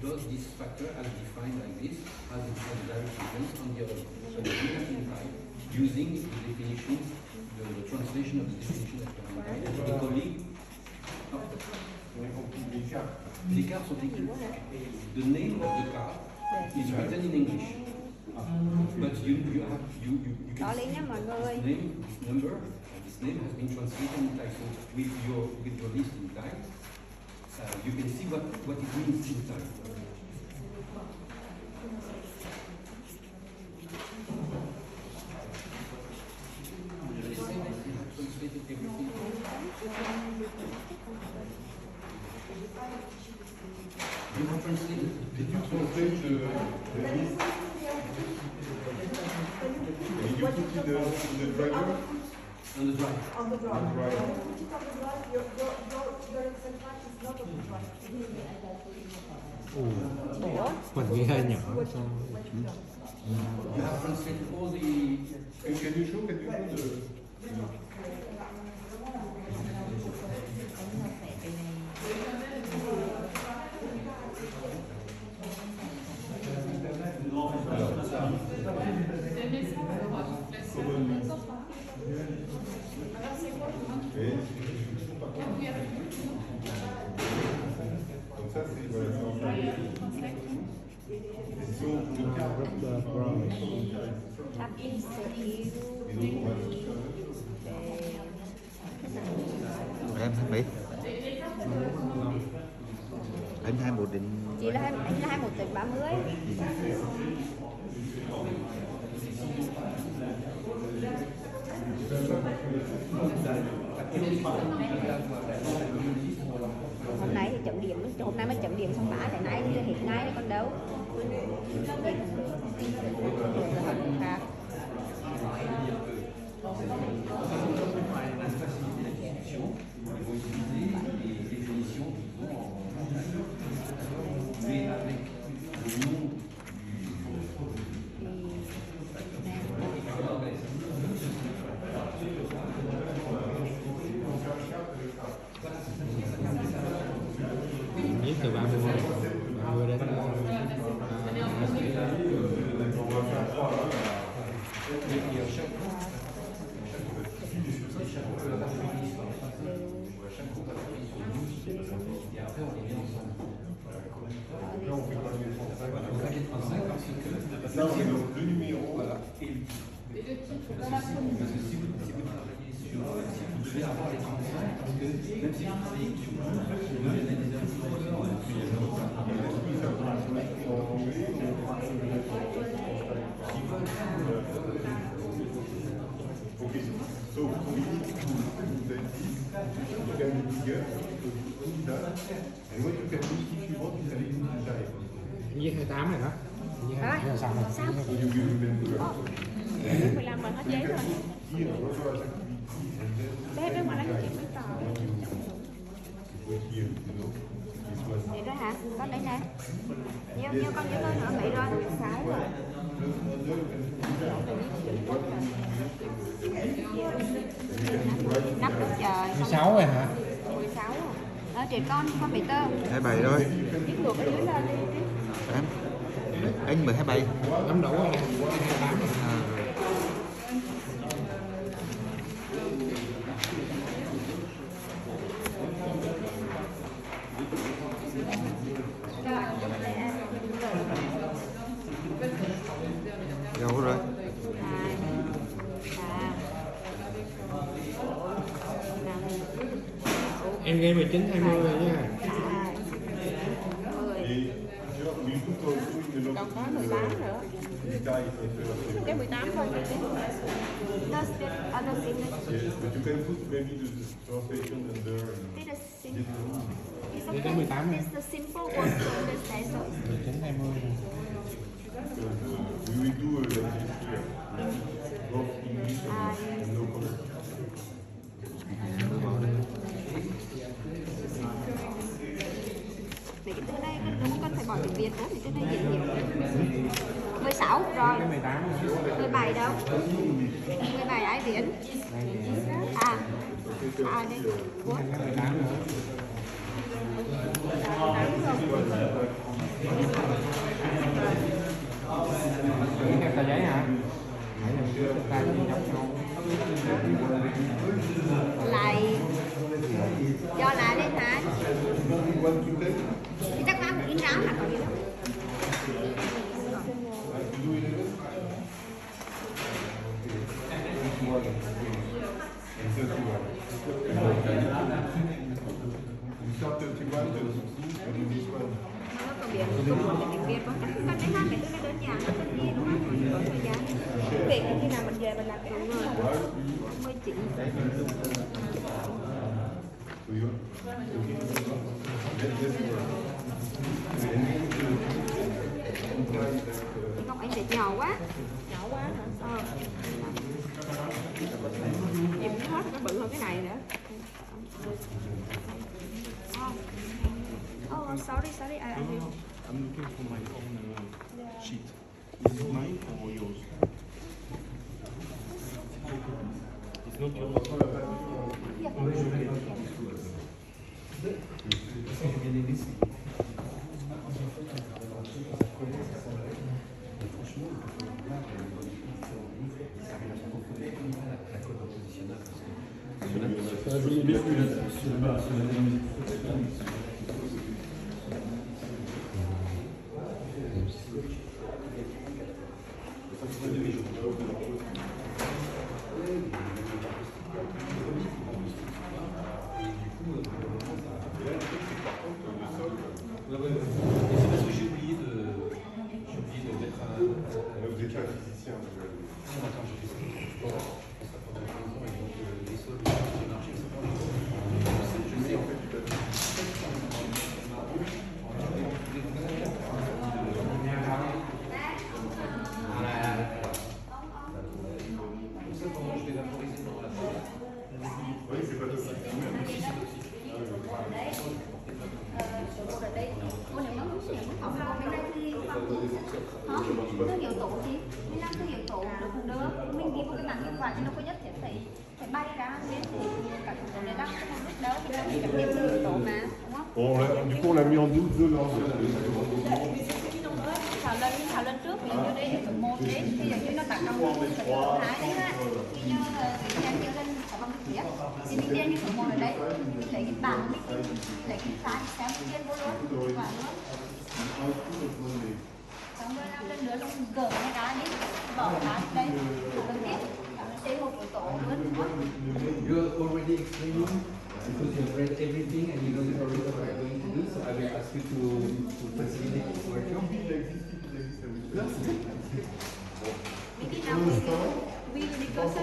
does this factor as defined like this has a direct influence on the other one? So you do that in Thai, using the definition, the translation of the definition that we have in Thai. The colleague, les cartes sont écrites. The name of the card is written in English, but you Đó can lên nha mọi người. this name, this number, this name has been translated in Thai. So with your list in Thai, you can see what it means in Thai. Translated everything. You have translated. Did you translate the list? And you put it in the driver? On the drive. On the drive. On the drive. When you put it on the drive, your Excel file is not on the drive. Mình nghĩ hơi nhỏ. You have translated all the. Can you show the Donc ça, c'est voilà, c'est en fait. Si on le cadre, Đắp in sở hữu Em hết mấy? Anh 21 đến chị là anh là 21/30. Hôm nay thì chấm điểm, hôm nay mới chấm điểm xong bả, tại nay thì hết ngay rồi còn đâu. Khác. Viết từ 30 đến là, on met donc le numéro. Voilà. Et le titre, parce que si vous travaillez sur, vous devez avoir les 35, parce que même si vous travaillez sur Ok, sauf qu'on dit que vous avez dit, vous avez une vigueur, et moi, tu fais la politique suivante, vous savez où vous arrivez. viết 28 rồi đó. Viết 28 rồi xong rồi. Sao? Au lieu de même de 15 rồi hết giấy rồi. qui reçoit la activité, Bé bên ngoài lấy chuyện mấy tờ. Vậy đó hả? Con đây nè. Nhiêu con nhớ tới nữa vậy rồi. 6 rồi. Nắp nước trời. 16 rồi hả? 16 rồi. Chị con bị tơ. 27 thôi. Tiếp ngược ở dưới lên đi. Em. Anh 27. Lắm đủ rồi nè. 28 rồi. À, đâu rồi? Em game 19 20 rồi nha. Còn có 18 nữa. Cái 18 thôi chị chứ. Nó xin But you can put maybe the translation under. Đi tới 18 This the simple one from the station. 19 20 rồi. We will do like this here. Both English and no comment. Vì cái từ này đúng con phải bỏ tiếng Việt đó, thì cái này dễ hiểu. 16 rồi. 18 rồi. 17 đâu? 17 ai viết? À đây. What? 18 nữa. 18 rồi. Viết tờ giấy hả? Hãy làm chưa tay gì giống nhau. Lại do lại lên hả? Thì chắc ba một in ráo là có gì đâu. You start 31, 32, and this one. Nó có biển cũng một cái tiếng Việt không? Con thấy hai cái từ này đơn giản, nó tất nhiên đúng không? Có thời gian. Việc khi nào mình về mình làm cái đúng rồi. 19. Không, anh để nhỏ quá. Nhỏ quá hả? Em hết nó bự hơn cái này nữa. Oh, sorry, I will. I'm looking for my own sheet. Is it mine or yours? It's not yours. Franchement, Vous étiez un physicien, vous avez... Oui, c'est pas toxique. Ở đây, ô nếu mà không làm bên này thì thương hiệu tổ gì? Mình làm thương hiệu tổ được cũng được. Mình ghi một cái bảng hiệu quả chứ đâu có nhất thiết phải bay ra nên thì cả thủ tục này đăng trong một lúc đâu thì nó chỉ đặc biệt thương hiệu tổ mà, đúng không? Bon, du coup, on l'a mis en doute de l'ordre. Thảo lần trước ví dụ đây ở số 1 đấy, thì giống như nó đặt trong số 2 đấy ha, thì nhờ nhà nhiều lên có bằng viết, thì mình điền cái số 1 ở đây, mình lấy cái bảng mình lấy cái file xem mình điền vô luôn, và luôn. Xong rồi làm lên nữa xong gỡ cái ra đi, bỏ ra đây, cần thiết, đây một cái tổ luôn, đúng không? You're already explaining because you've read everything and you know the already what I'm going to do, so I will ask you to facilitate this workshop. Maybe now we will discuss the